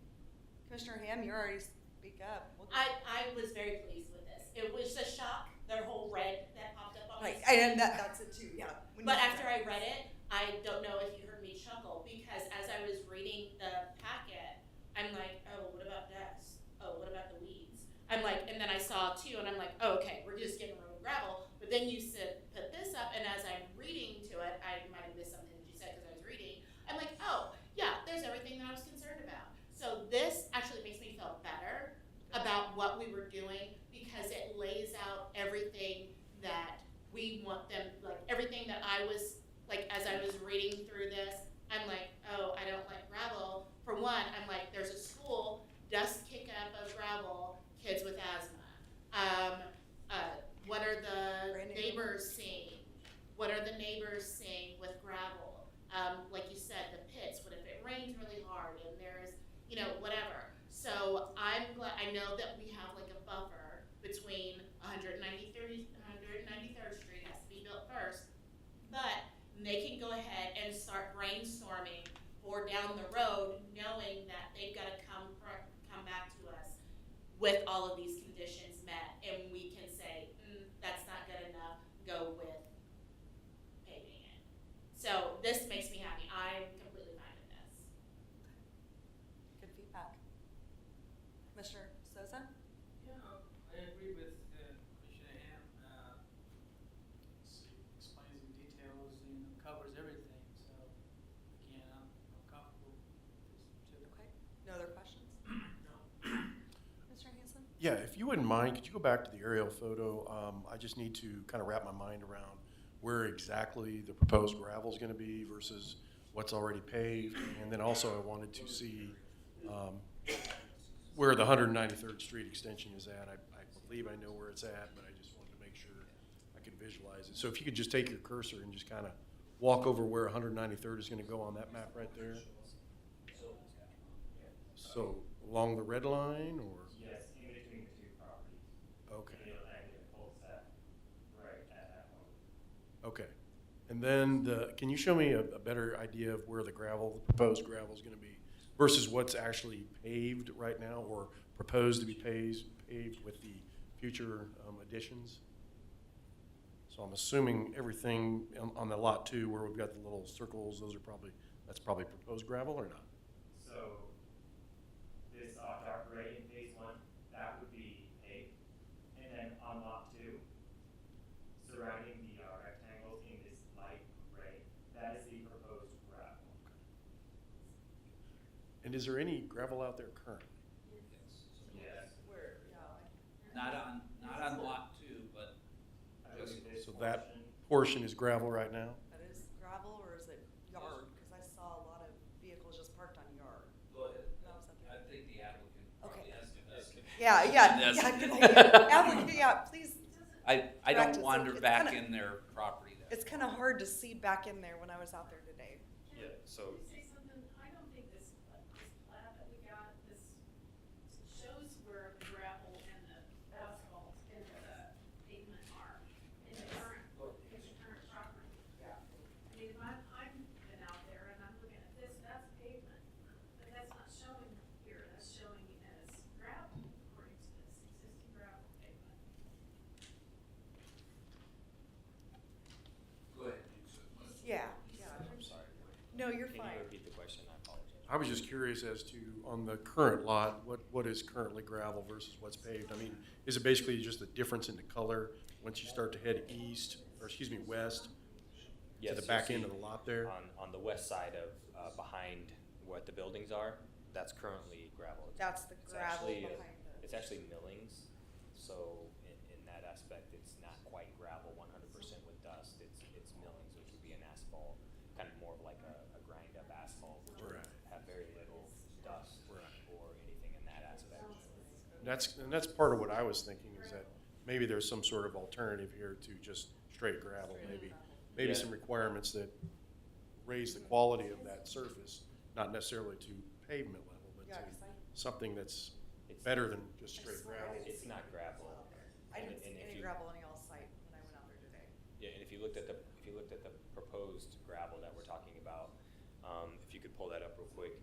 Commissioner Ham, you already speak up. We'll go- I was very pleased with this. It was a shock, their whole red that popped up on my Right, screen. and that's it too, yeah. When But you- after I read it, I don't know if you heard me chuckle, because as I was reading the packet, I'm like, oh, what about this? Oh, what about the weeds? I'm like, and then I saw 2, and I'm like, oh, okay, we're just getting rid of gravel. But then you said, put this up, and as I'm reading to it, I might have missed something that you said because I was reading. I'm like, oh, yeah, there's everything that I was concerned about. So this actually makes me feel better about what we were doing, because it lays out everything that we want them, like everything that I was, like as I was reading through this, I'm like, oh, I don't like gravel. For one, I'm like, there's a school, dust kickup of gravel, kids with asthma. What are the Brand new. neighbors seeing? What are the neighbors seeing with gravel? Like you said, the pits, what if it rains really hard and there's, whatever. So I'm glad, I know that we have like a buffer between 193rd Street has to be built first, but they can go ahead and start brainstorming for down the road, knowing that they've got to come back to us with all of these conditions met, and we can say, that's not good enough, go with paving it. So this makes me happy. I'm completely fine with this. Good feedback. Commissioner Sosa? Yeah, I agree with Commissioner Ham. Explains in details and covers everything, so again, I'm comfortable with this too. Okay. No other questions? No. Commissioner Hanson? Yeah, if you wouldn't mind, could you go back to the aerial photo? I just need to kind of wrap my mind around where exactly the proposed gravel is going to be versus what's already paved. And then also I wanted to see where the 193rd Street extension is at. I believe I know where it's at, but I just wanted to make sure I could visualize it. So if you could just take your cursor and just kind of walk over where 193rd is going to go on that map right there. So along the red line, or? Yes, in between the 2 properties. Okay. And a cul-de-sac right at that point. Okay. And then can you show me a better idea of where the proposed gravel is gonna be versus what's actually paved right now or proposed to be paved with the future additions? So I'm assuming everything on the lot 2 where we've got the little circles, that's probably proposed gravel or not? So this dark gray in phase 1, that would be paved. And then on lot 2, surrounding the rectangles in this light gray, that is the proposed gravel. And is there any gravel out there currently? Yes. Where, yeah, Not on lot 2, but I believe this So that portion- portion is gravel right now? that is gravel or is it yard? Because I saw a lot of vehicles just parked on yard. go ahead. That was up I there. think the applicant probably Okay. has to ask. Yeah, Yes. good idea. Applicant, yeah, please. I Correct. don't wander It's back kinda- in their property there. It's kind of hard to see back in there when I was out there today. Yeah, so Say something, I don't think this plat that we got, this shows where the gravel and the asphalt and the pavement are in the current property. I mean, if I've been out there and I'm looking at this, that's pavement, but that's not showing here, that's showing as gravel, according to this existing gravel pavement. Go ahead. Yeah, yeah. I'm sorry. No, you're Can fine. you repeat the question? I apologize. I was just curious as to, on the current lot, what is currently gravel versus what's paved? I mean, is it basically just the difference in the color once you start to head west to Yes, the you'll back end see of the lot there? On the west side of, behind what the buildings are, that's currently gravel. That's the It's gravel actually, behind it. It's actually millings, so in that aspect, it's not quite gravel 100% with dust. It's millings, which would be an asphalt, kind of more of like a grind-up asphalt, which would Right. have very little dust or anything in that aspect. That's part of what I was thinking, is that maybe there's some sort of alternative here to just straight gravel, maybe Yeah. some requirements that raise the quality of that surface, not necessarily to pavement level, but Yeah, to 'cause something that's It's- better than just straight gravel. It's not gravel. I didn't And see if any you- gravel on y'all's site when I went out there today. Yeah, and if you looked at the proposed gravel that we're talking about, if you could pull that up real quick,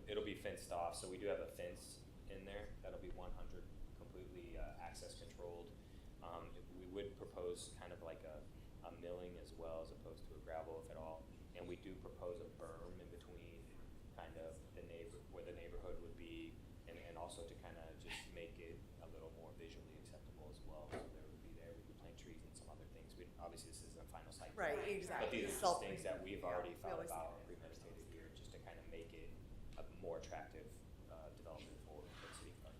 it'll be fenced off. So we do have a fence in there that'll be 100 completely access controlled. We would propose kind of like a milling as well as opposed to a gravel, if at all. And we do propose a berm in between, kind of where the neighborhood would be, and also to kind of just make it a little more visually acceptable as well. So we could plant trees and some other things. Obviously this isn't a final site. Right, But exactly. these are Self- just things that we've yeah, already we thought always about or think of it. premeditated here, just to kind of make it a more attractive development for City Park.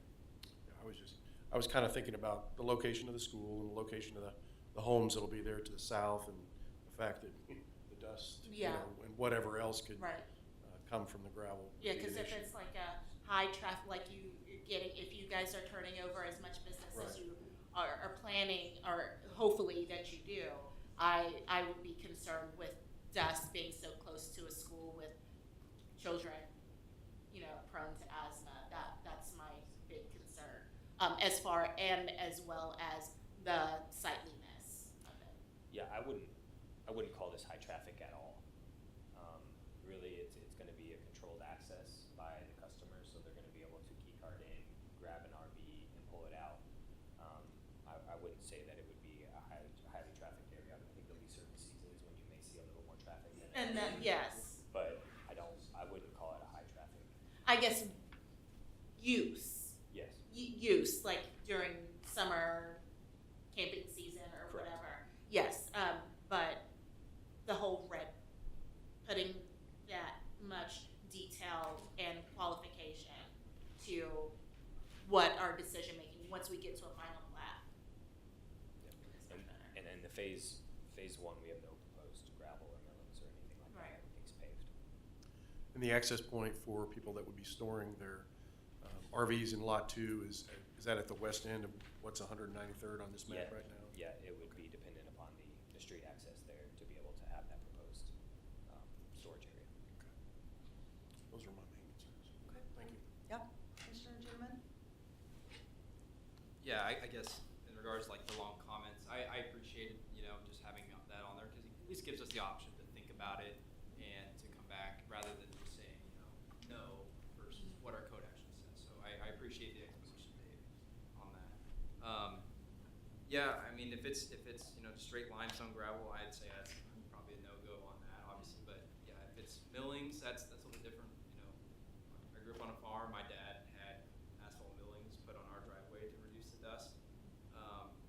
I was kind of thinking about the location of the school and the location of the homes that'll be there to the south, and the fact that the dust, Yeah. and whatever else could Right. come from the gravel. would Yeah, be an because if issue. it's like a high traffic, like you're getting, if you guys are turning over as much business as Right. you are planning, or hopefully that you do, I would be concerned with dust being so close to a school with children, prone to asthma. That's my big concern. As well as the sightliness of it. Yeah, I wouldn't call this high traffic at all. Really, it's gonna be a controlled access by the customers, so they're gonna be able to key card in, grab an RV and pull it out. I wouldn't say that it would be a highly trafficked area. I think there'll be certain seasons when you may see a little more traffic than And then, yes, but I wouldn't call it a high traffic. I guess use. Yes. Use, like during summer camping season or Correct. whatever. Yes, but the whole putting that much detail and qualification to what our decision making, once we get to a final plat. And then the phase 1, we have no proposed gravel or millings or anything like Right. that. Everything's paved. And the access point for people that would be storing their RVs in Lot 2, is that at the west end of what's 193rd on this map right now? Yeah, it would be dependent upon the street access there to be able to have that proposed storage area. Those are my main concerns. Okay. Thank you. Yeah, Commissioner Jitterman? Yeah, I guess in regards to like the long comments, I appreciated, just having that on there because it at least gives us us the option to think about it and to come back rather than just saying, no versus what our code actually says. So I appreciate the explanation, Dave, on that. Yeah, I mean, if it's just straight limestone gravel, I'd say that's probably a no-go on that, obviously. But yeah, if it's millings, that's a little bit different. I grew up on a farm. My dad had asphalt millings put on our driveway to reduce the dust.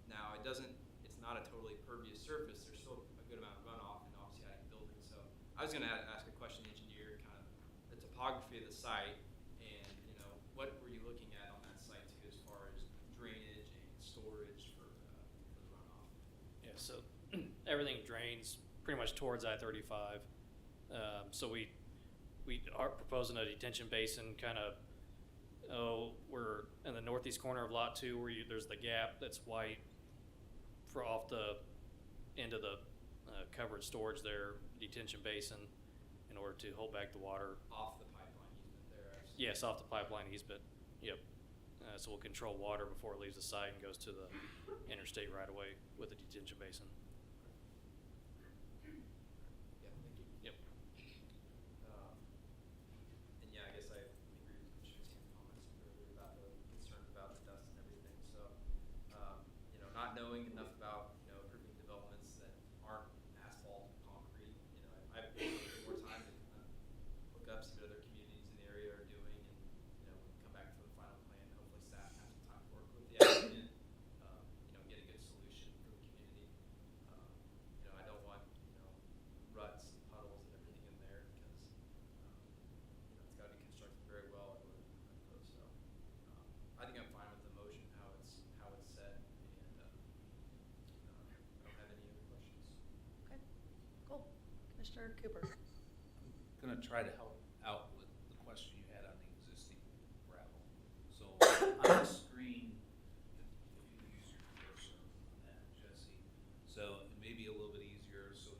Now it's not a totally pervious surface. There's still a good amount of runoff, and obviously adding buildings. So I was going to ask a question, engineer, kind of the topography of the site, and what were you looking at on that site too, as far as drainage and storage for the runoff? Yeah, so everything drains pretty much towards I-35. So we are proposing a detention basin kind of, we're in the northeast corner of Lot 2 where there's the gap that's white for off the end of the covered storage there, detention basin, in order to hold back the water. Off the pipeline easement there, actually. Yes, off the pipeline easement, yep. So we'll control water before it leaves the site and goes to the interstate right away with the detention basin. Yeah, thank you. Yep. And yeah, I guess I agree with Commissioner Sam's comments earlier about the concerns about the dust and everything. So, not knowing enough about, approving developments that aren't asphalt, concrete, I've more time to kind of look up, see what other communities in the area are doing, and, come back for the final plan. Hopefully staff has some time to work with the applicant, get a good solution for the community. I don't want, ruts and puddles and everything in there because, it's got to be constructed very well in order to meet that code. So, I think I'm fine with the motion, how it's set, and, I don't have any other questions. Okay, cool. Commissioner Cooper. I'm gonna try to help out with the question you had on the existing gravel. So on the screen, if you use your cursor on that, Jesse, so it may be a little bit easier. So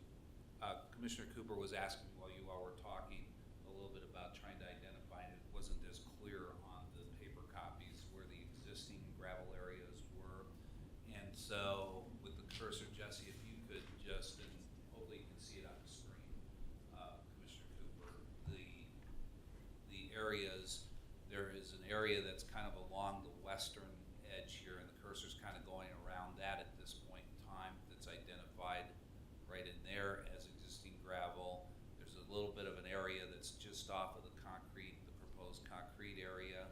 Commissioner Cooper was asking while you all were talking a little bit about trying to identify, and it wasn't as clear on the paper copies where the existing gravel areas were. And so with the cursor, Jesse, if you could just, and hopefully you can see it on the screen, Commissioner Cooper, the areas, there is an area that's kind of along the western edge here, and the cursor's kind of going around that at this point in time. That's identified right in there as existing gravel. There's a little bit of an area that's just off of the concrete, the proposed concrete area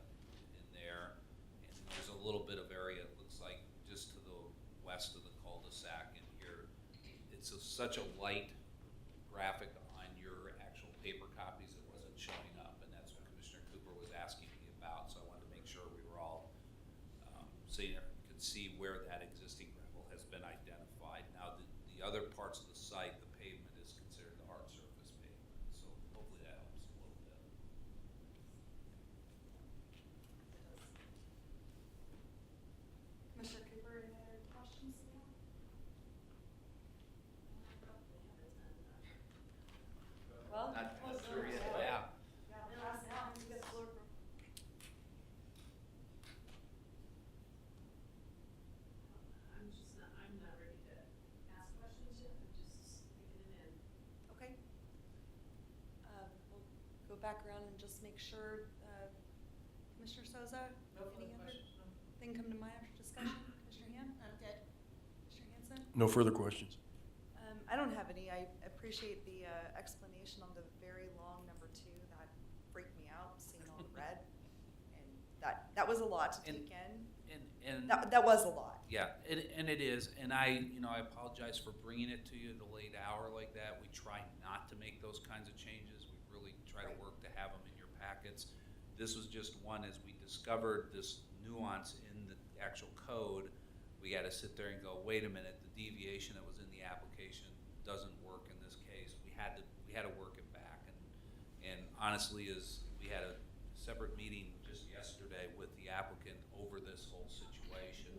in there. And then there's a little bit of area, it looks like, just to the west of the cul-de-sac in here. It's such a light graphic on your actual paper copies, it wasn't showing up, and that's what Commissioner Cooper was asking me about. So I wanted to make sure we were all so you could see where that existing gravel has been identified. Now, the other parts of the site, the pavement is considered the hard surface pavement, so hopefully that helps a little bit. Commissioner Cooper, any other questions? Well, Not sure yet, but yeah. I'm not ready to ask questions yet, I'm just taking it in. Okay. We'll go back around and just make sure, Commissioner Souza, any other thing come to mind after discussion? Commissioner Han? I'm good. Commissioner Hanson? No further questions. I don't have any. I appreciate the explanation on the very long number 2. That freaked me out, seeing all the red. And that was a lot to take in. And That was a lot. yeah, and it is, and I apologize for bringing it to you at a late hour like that. We try not to make those kinds of changes. We really try to work to have them in your packets. This was just one, as we discovered this nuance in the actual code, we had to sit there and go, wait a minute, the deviation that was in the application doesn't work in this case. We had to work it back, and honestly, as we had a separate meeting just yesterday with the applicant over this whole situation,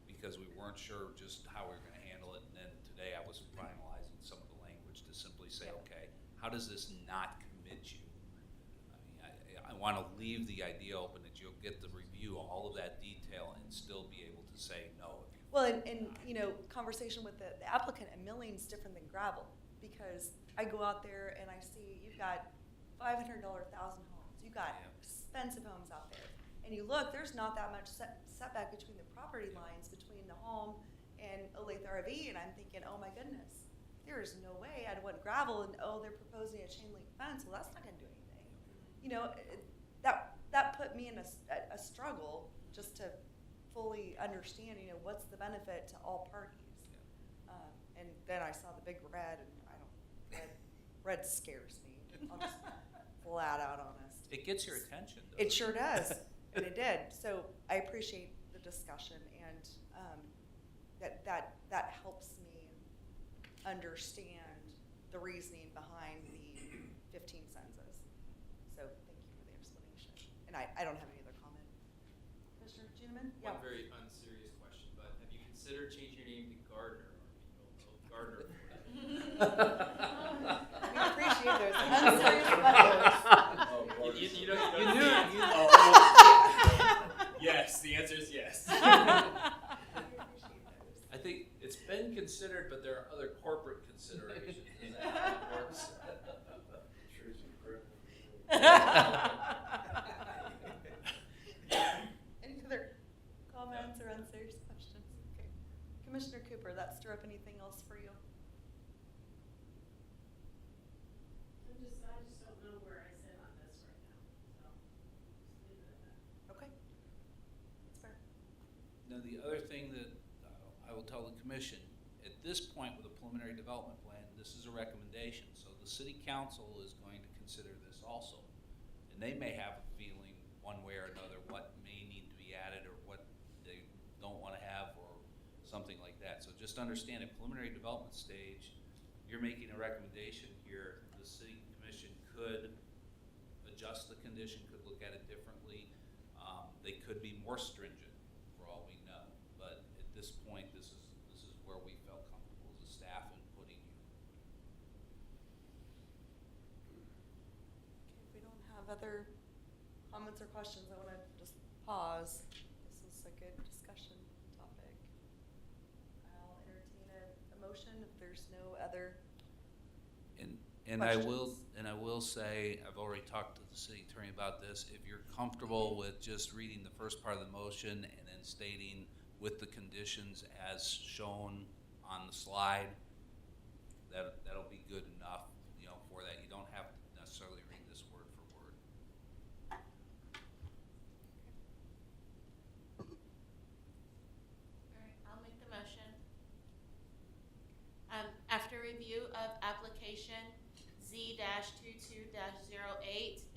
because we weren't sure just how we were going to handle it, and then today I was finalizing some of the language to simply say, okay, how does this not commit you? I want to leave the idea open that you'll get to review all of that detail and still be able to say no. Well, and conversation with the applicant, and milling's different than gravel. because I go out there and I see you've got $500,000 homes, you've got Yeah. expensive homes out there, and you look, there's not that much setback between the property lines between the home and Olathe RV, and I'm thinking, oh my goodness, there is no way I'd want gravel, and oh, they're proposing a chain link fence. Well, that's not going to do anything. You know, that put me in a struggle just to fully understand, you know, what's the benefit to all parties. And then I saw the big red, and red scares me. I'll just flat out honest. It gets your attention, doesn't It sure does, and it did. So I appreciate the discussion, and that helps me understand the reasoning behind the 15 census. So thank you for the explanation. And I don't have any other comment. Commissioner Juneman? One very unserious question, but have you considered changing your name to Gardner? Gardner. We appreciate those unserious questions. You knew. Yes, the answer is yes. I think it's been considered, but there are other corporate considerations. Isn't that how it works? Any other comments or unserious questions? Okay. Commissioner Cooper, that stir up anything else for you? I just don't know where I sit on this right now, so just leave it at that. Okay. That's fair. Now, the other thing that I will tell the commission, at this point with a preliminary development plan, this is a recommendation. So the city council is going to consider this also. And they may have a feeling one way or another what may need to be added or what they don't want to have or something like that. So just understand at preliminary development stage, you're making a recommendation here. The city commission could adjust the condition, could look at it differently. They could be more stringent for all we know. But at this point, this is where we felt comfortable as a staff in putting you. Okay, if we don't have other comments or questions, I want to just pause. This is a good discussion topic. I'll entertain a motion if there's no other. And I will say, I've already talked to the city attorney about this. If you're comfortable with just reading the first part of the motion and then stating with the conditions as shown on the slide, that'll be good enough, you know, for that. You don't have to necessarily read this word for word. All right, I'll make the motion. After review of application Z-22-08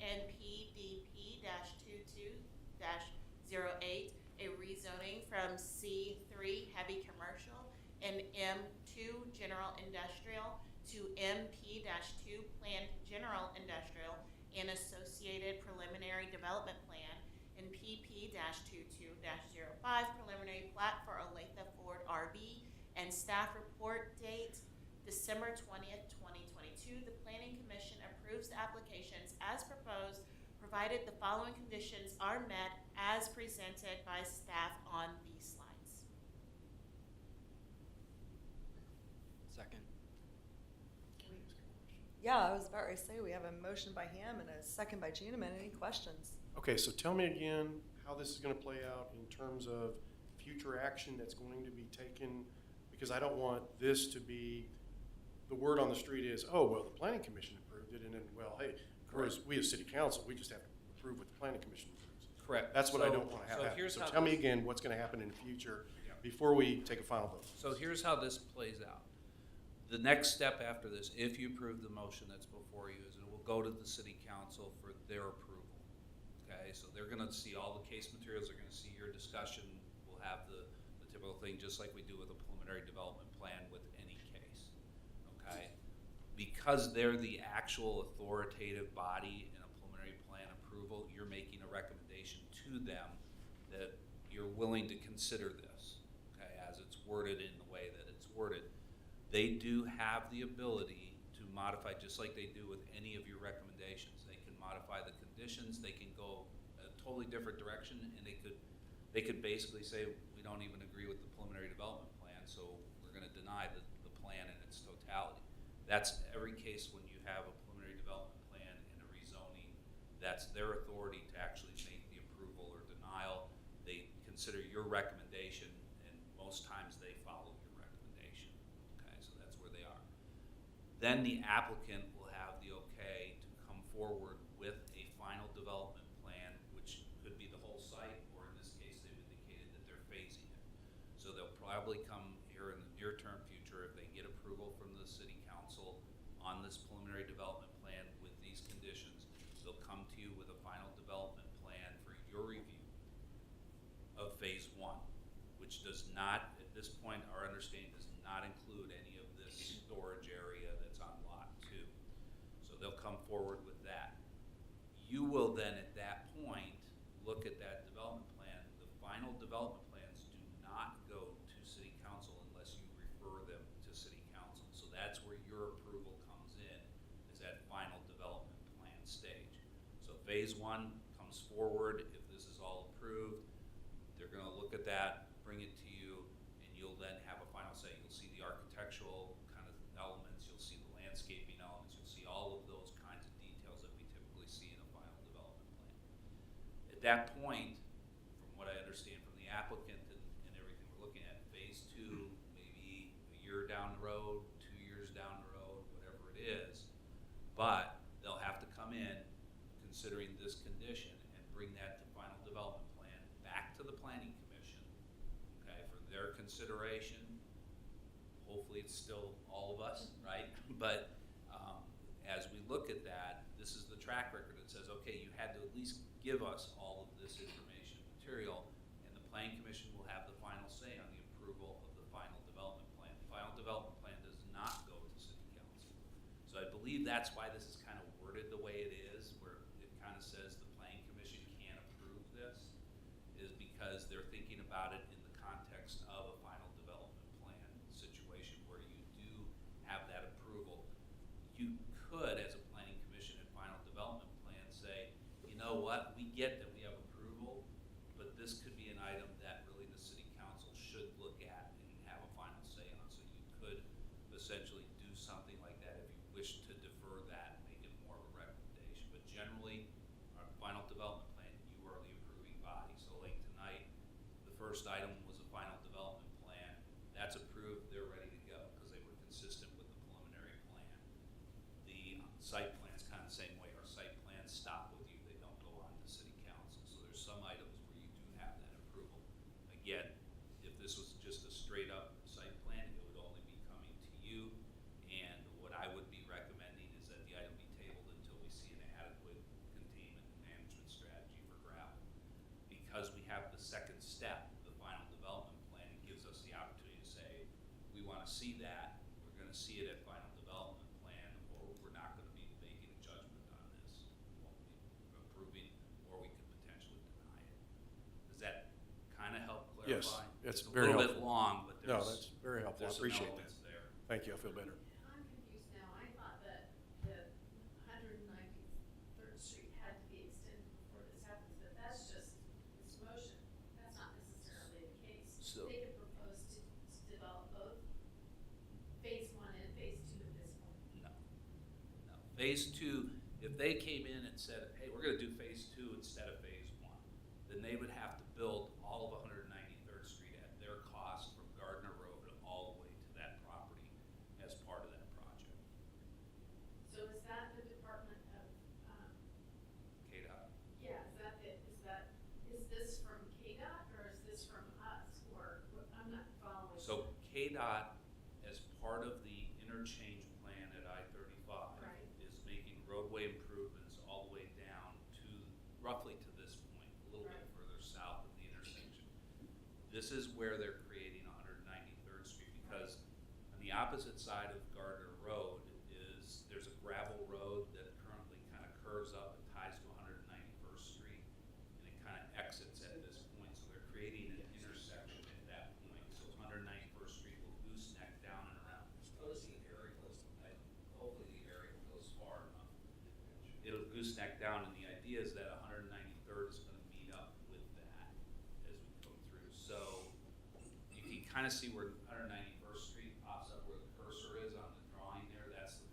and PDP-22-08, a rezoning from C3 heavy commercial and M2 general industrial to MP-2 planned general industrial and associated preliminary development plan and PP-22-05 preliminary plat for Olathe Ford RV and staff report date December 20th, 2022. The Planning Commission approves the applications as proposed, provided the following conditions are met as presented by staff on these slides. Second. Yeah, I was about to say we have a motion by him and a second by Juneman. Any questions? Okay, so tell me again how this is going to play out in terms of future action that's going to be taken, because I don't want this to be, the word on the street is, oh, well, the planning commission approved it, and then, well, hey, of course, we as city council, we just have to approve what the planning commission approves. Correct. That's what I don't want to have So happen. here's So how tell me this- again what's going to happen in the future Yeah. before we take a final vote. So here's how this plays out. The next step after this, if you approve the motion that's before you, is it will go to the city council for their approval. Okay, so they're gonna see all the case materials, they're gonna see your discussion, we'll have the typical thing, just like we do with a preliminary development plan with any case, okay? Because they're the actual authoritative body in a preliminary plan approval, you're making a recommendation to them that you're willing to consider this, okay, as it's worded in the way that it's worded. They do have the ability to modify, just like they do with any of your recommendations. They can modify the conditions, they can go a totally different direction, and they could basically say, we don't even agree with the preliminary development plan, so we're gonna deny the plan in its totality. That's every case when you have a preliminary development plan and a rezoning, that's their authority to actually make the approval or denial. They consider your recommendation, and most times they follow your recommendation. Okay, so that's where they are. Then the applicant will have the okay to come forward with a final development plan, which could be the whole site, or in this case, they've indicated that they're phasing it. So they'll probably come here in the near-term future, if they get approval from the city council on this preliminary development plan with these conditions, they'll come to you with a final development plan for your review of phase one, which does not, at this point, our understanding does not include any of this storage area that's on lot two. So they'll come forward with that. You will then, at that point, look at that development plan. The final development plans do not go to city council unless you refer them to city council. So that's where your approval comes in, is that final development plan stage. So phase one comes forward. If this is all approved, they're gonna look at that, bring it to you, and you'll then have a final say. You'll see the architectural kind of elements, you'll see the landscaping elements, you'll see all of those kinds of details that we typically see in a final development plan. At that point, from what I understand from the applicant and everything we're looking at, phase two, maybe a year down the road, 2 years down the road, whatever it is, but they'll have to come in considering this condition and bring that to final development plan back to the planning commission, okay, for their consideration. Hopefully it's still all of us, right? But as we look at that, this is the track record that says, okay, you had to at least give us all of this information and material, and the planning commission will have the final say on the approval of the final development plan. The final development plan does not go to city council. So I believe that's why this is kind of worded the way it is, where it kind of says the planning commission can't approve this, is because they're thinking about it in the context of a final development plan situation where you do have that approval. You could, as a planning commission and final development plan, say, you know what, we get that we have approval, but this could be an item that really the city council should look at and have a final say on. So you could essentially do something like that if you wish to defer that and make it more of a recommendation. But generally, our final development plan, you are the approving body. So like tonight, the first item was a final development plan. That's approved, they're ready to go because they were consistent with the preliminary plan. The site plan's kind of the same way. Our site plans stop with you, they don't go on to city council. So there's some items where you do have that approval. Again, if this was just a straight up site plan, it would only be coming to you. And what I would be recommending is that the item be tabled until we see an adequate containment and management strategy for gravel. Because we have the second step, the final development plan, it gives us the opportunity to say, we want to see that, we're going to see it at final development plan, or we're not going to be making a judgment on this. We won't be approving, or we could potentially deny it. Does that kind of help Yes, clarify? it's a very little bit helpful. long, but No, there's, that's very helpful. I there's some appreciate that. elements there. Thank you, I feel better. I'm confused now. I thought that the 193rd Street had to be extended before this happens, but that's just this motion. That's not necessarily the case. So- They could propose to develop both phase one and phase two at this point. No. No. Phase two, if they came in and said, hey, we're gonna do phase two instead of phase one, then they would have to build all of 193rd Street at their cost from Gardner Road all the way to that property as part of that project. So is that the Department of, KDOT. yeah, is this from KDOT or is this from us? Or, I'm not following. So KDOT, as part of the interchange plan at I-35, Right. is making roadway improvements all the way down to, roughly to this point, a little bit Right. further south of the intersection. This is where they're creating 193rd Street, because on the opposite side of Gardner Road there's a gravel road that currently kind of curves up and ties to 191st Street, and it kind of exits at this point, so they're creating an intersection at that point. So 191st Street will gooseneck down and around. Notice the aerial is, hopefully the aerial goes far enough. It'll gooseneck down, and the idea is that 193rd is going to meet up with that as we go through. So you can kind of see where 191st Street pops up, where the cursor is on the drawing there. That's the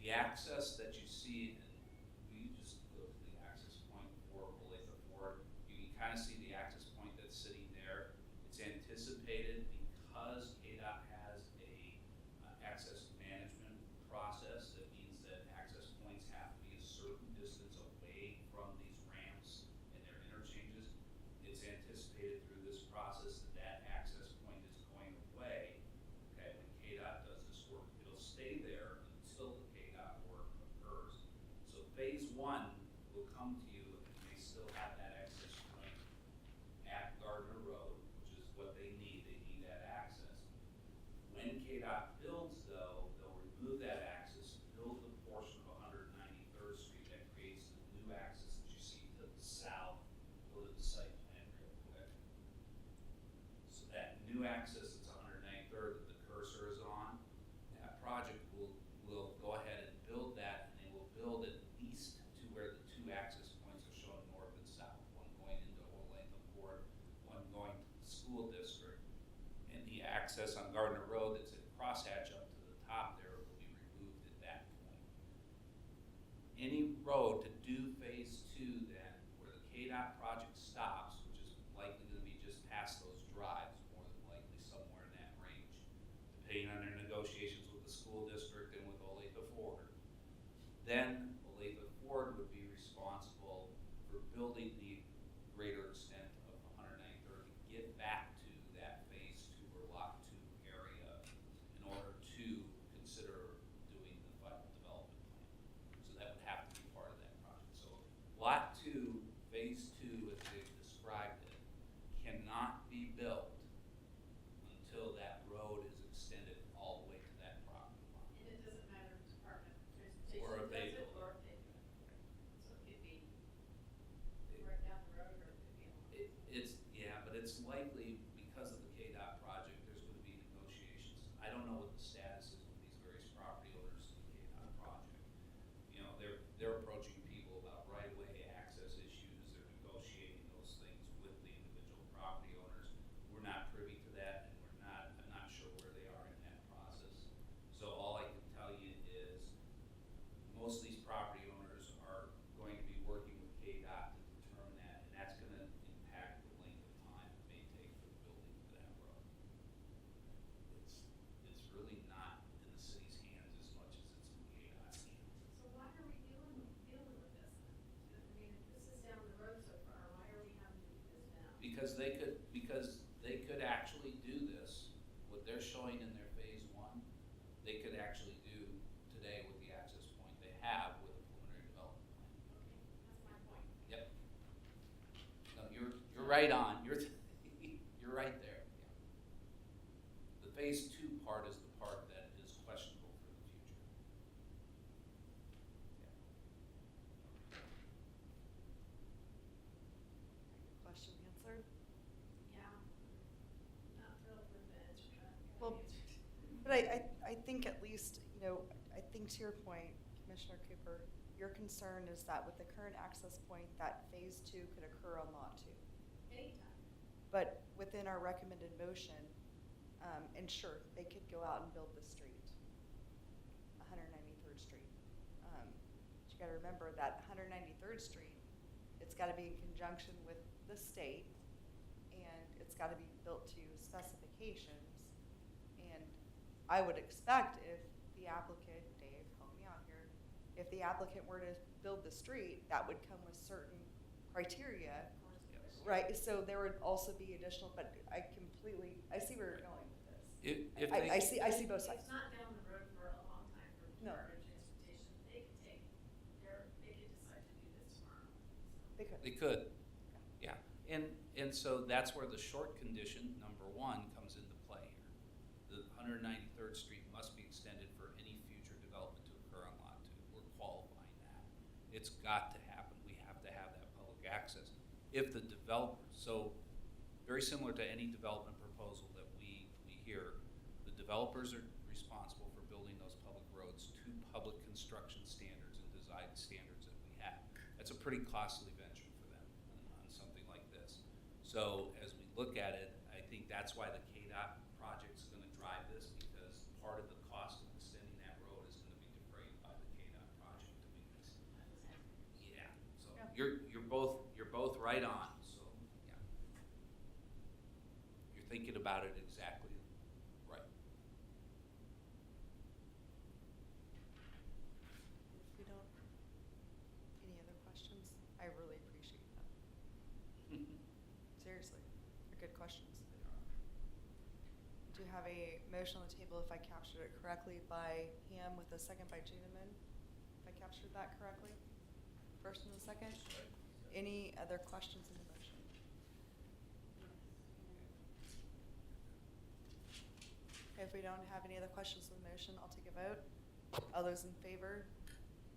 The access that you see, and we just go to the access point for Olathe Ford, you can kind of see the access point that's sitting there. It's anticipated because KDOT has a access management process. That means that access points have to be a certain distance away from these ramps and their interchanges. It's anticipated through this process that that access point is going away. Okay, when KDOT does this work, it'll stay there until the KDOT work occurs. So phase one will come to you and they still have that access point at Gardner Road, which is what they need. They need that access. When KDOT builds, though, they'll remove that access, build the portion of 193rd Street that creates the new access that you see to the south. Go to the site plan real quick. So that new access that's 193rd that the cursor is on, that project will go ahead and build that, and they will build at least to where the two access points are shown north and south, one going into Olathe Ford, one going to the school district. And the access on Gardner Road that's at crosshatch up to the top there will be removed at that point. Any road to do phase two then, where the KDOT project stops, which is likely going to be just past those drives, more than likely somewhere in that range, depending on their negotiations with the school district and with Olathe Ford. Then Olathe Ford would be responsible for building the greater extent of 193rd to get back to that phase two or lot two area in order to consider doing the final development plan. So that would have to be part of that project. So lot two, phase two, as they've described it, cannot be built until that road is extended all the way to that property line. And it doesn't matter if Department of Transportation Or if they does it, build or if they do it. So it could be right down the road, or it could be along. Yeah, but it's likely because of the KDOT project, there's going to be negotiations. I don't know what the status is with these various property owners in the KDOT project. You know, they're approaching people about right-of-way access issues. They're negotiating those things with the individual property owners. We're not privy to that, and I'm not sure where they are in that process. So all I can tell you is most of these property owners are going to be working with KDOT to determine that, and that's going to impact the length of time it may take for the building of that road. It's really not in the city's hands as much as it's in KDOT's hands. So why are we dealing with this then? I mean, if this is down the road so far, why are we having to do this now? Because they could actually do this, what they're showing in their phase one, they could actually do today with the access point they have with a preliminary development plan. Okay, that's my point. Yep. No, you're right on. You're right there. Yeah. The phase two part is the part that is questionable for the future. Question answered? Yeah. Not thrilled with the answer, but I Well, got answered. But I think at least, you know, I think to your point, Commissioner Cooper, your concern is that with the current access point, that phase two could occur on lot two. Anytime. But within our recommended motion, and sure, they could go out and build the street, 193rd Street. But you gotta remember that 193rd Street, it's gotta be in conjunction with the state, and it's gotta be built to specifications. And I would expect if the applicant, Dave, help me out here, if the applicant were to build the street, that would come with certain criteria. Right, so there would also be additional, but I see where you're going with this. If I they, see both sides. It's not down the road for a long time for No. Department of Transportation. They could decide to do this tomorrow. They could. They could, yeah. And so that's where the short condition, number one, comes into play here. The 193rd Street must be extended for any future development to occur on lot two. We're qualifying that. It's got to happen. We have to have that public access. If the developer, so very similar to any development proposal that we hear, the developers are responsible for building those public roads to public construction standards and design standards that we have. That's a pretty costly venture for them on something like this. So as we look at it, I think that's why the KDOT project's gonna drive this, because part of the cost of extending that road is gonna be defrayed by the KDOT right on, so, yeah. You're thinking about it exactly right. If we don't, any other questions? I really appreciate that. Seriously, they're good questions. Do you have a motion on the table, if I captured it correctly, by Ham with a second by Juniman? If I captured that correctly? First and the second? Any other questions in the motion? Okay, if we don't have any other questions in the motion, I'll take a vote. All those in favor,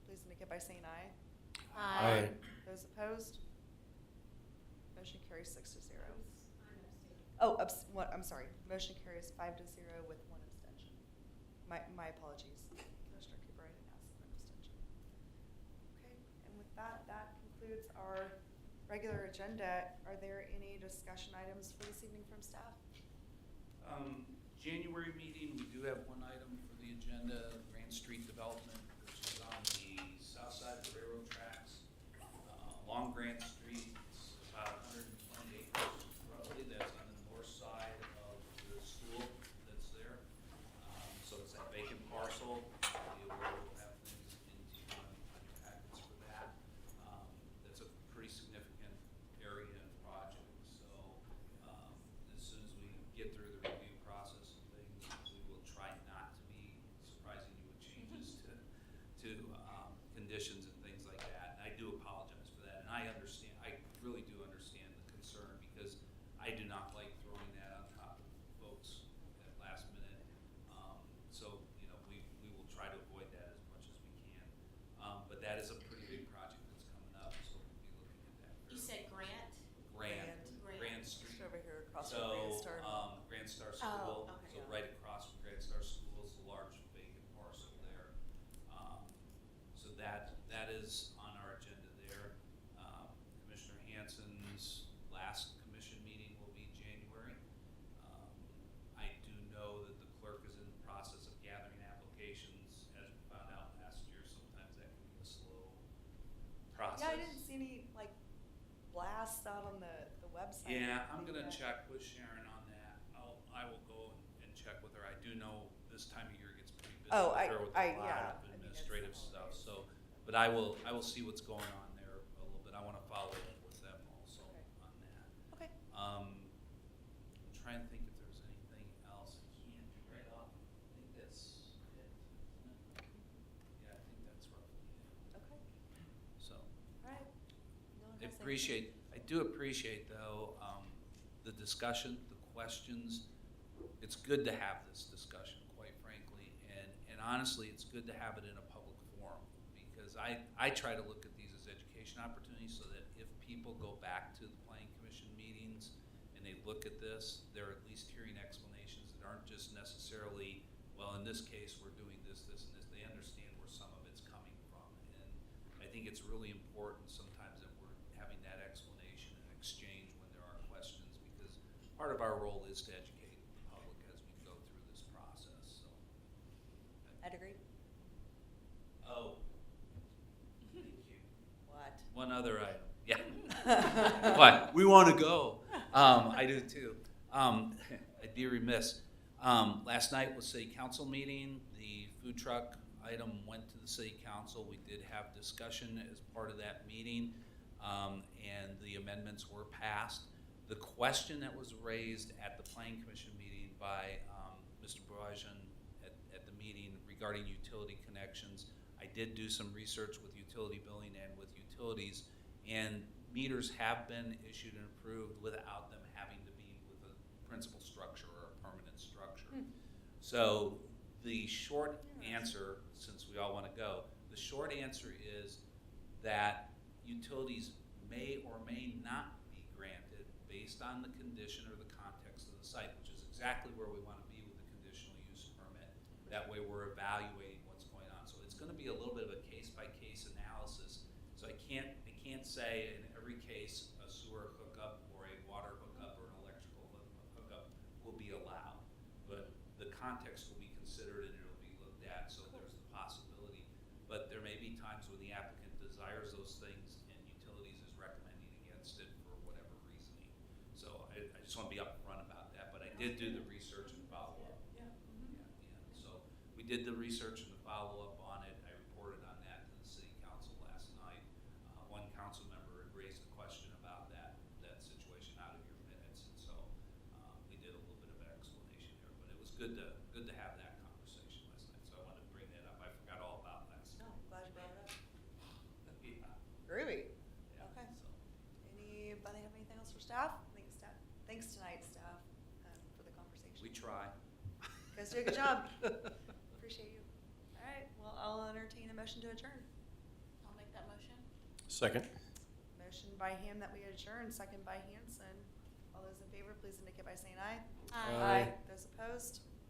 please indicate by saying aye. Aye. Those opposed? Motion carries 6-0. I'm abstaining. Oh, I'm sorry. Motion carries 5-0 with 1 abstention. My apologies, Commissioner Cooper. I didn't ask for an abstention. Okay, and with that, that concludes our regular agenda. Are there any discussion items for this evening from staff? January meeting, we do have one item for the agenda, Grand Street Development, which is on the south side of the railroad tracks, along Grand Street. It's about 120 acres roughly. That's on the north side of the school that's there. So it's that vacant parcel. We will have things on packets for that. That's a pretty significant area and project. So as soon as we get through the review process and things, we will try not to be surprising you with changes to conditions and things like that. And I do apologize for that. And I understand, I really do understand the concern, because I do not like throwing that on top of folks at last minute. So, you know, we will try to avoid that as much as we can. But that is a pretty big project that's coming up, so we'll be looking at that. You said Grant? Grand Street. Just over here across from Grand Star. Grand Star School, okay. so right across from Grand Star School is a large vacant parcel there. So that is on our agenda there. Commissioner Hansen's last commission meeting will be January. I do know that the clerk is in the process of gathering applications. As we found out last year, sometimes that can be a slow process. Yeah, I didn't see any like blasts out on the website. Yeah, I'm gonna Yeah. check with Sharon on that. I will go and check with her. I do know this time of year gets pretty busy Oh, with her with a lot yeah. of I mean, it's administrative the stuff, holidays. so, but I will see what's going on there a little bit. I wanna follow up with them also Okay. on that. Okay. I'm trying to think if there's anything else. I can't right off. I think that's it, isn't it? Yeah, I think that's roughly it. Okay. So. All right. No one has I do appreciate though, the discussion, the questions. It's good to have this discussion, quite frankly, and honestly, it's good to have it in a public forum, because I try to look at these as education opportunities, so that if people go back to the planning commission meetings and they look at this, they're at least hearing explanations that aren't just necessarily, well, in this case, we're doing this, this, and this. They understand where some of it's coming from, and I think it's really important sometimes that we're having that explanation and exchange when there are questions, because part of our role is to educate the public as we go through this process, so. I'd agree. Oh, thank you. What? One other item, yeah. What, we wanna go. I do too. I'd be remiss. Last night was city council meeting. The food truck item went to the city council. We did have discussion as part of that meeting, and the amendments were passed. The question that was raised at the planning commission meeting by Mr. Bourgeon at the meeting regarding utility connections, I did do some research with utility billing and with utilities, and meters have been issued and approved without them having to be with a principal structure or a permanent structure. So the short answer, since we all want to go, the short answer is that utilities may or may not be granted based on the condition or the context of the site, which is exactly where we want to be with the conditional use permit. That way we're evaluating what's going on. So it's going to be a little bit of a case-by-case analysis. So I can't say in every case a sewer hookup or a water hookup or an electrical hookup will be allowed. But the context will be considered and it'll be looked at, so there's the possibility. But there may be times when the applicant desires those things and utilities is recommending against it for just want to be upfront about that, but I did do the research and follow up. Yeah. Yeah, so we did the research and the follow-up on it. I reported on that to the city council last night. One council member had raised a question about that situation out of your minutes, and so we did a little bit of explanation there, but it was good to have that conversation last night, so I wanted to bring that up. I forgot all about last No, night. glad you brought it up. Yeah, Groovy. yeah, Okay. so. Anybody have anything else for staff? Thanks tonight, staff, for the conversation. We try. You guys do a good job. Appreciate you. All right, well, I'll entertain a motion to adjourn. I'll make that motion. Second. Motion by Ham that we adjourn, second by Hanson. All those in favor, please indicate by saying aye. Aye. Those opposed?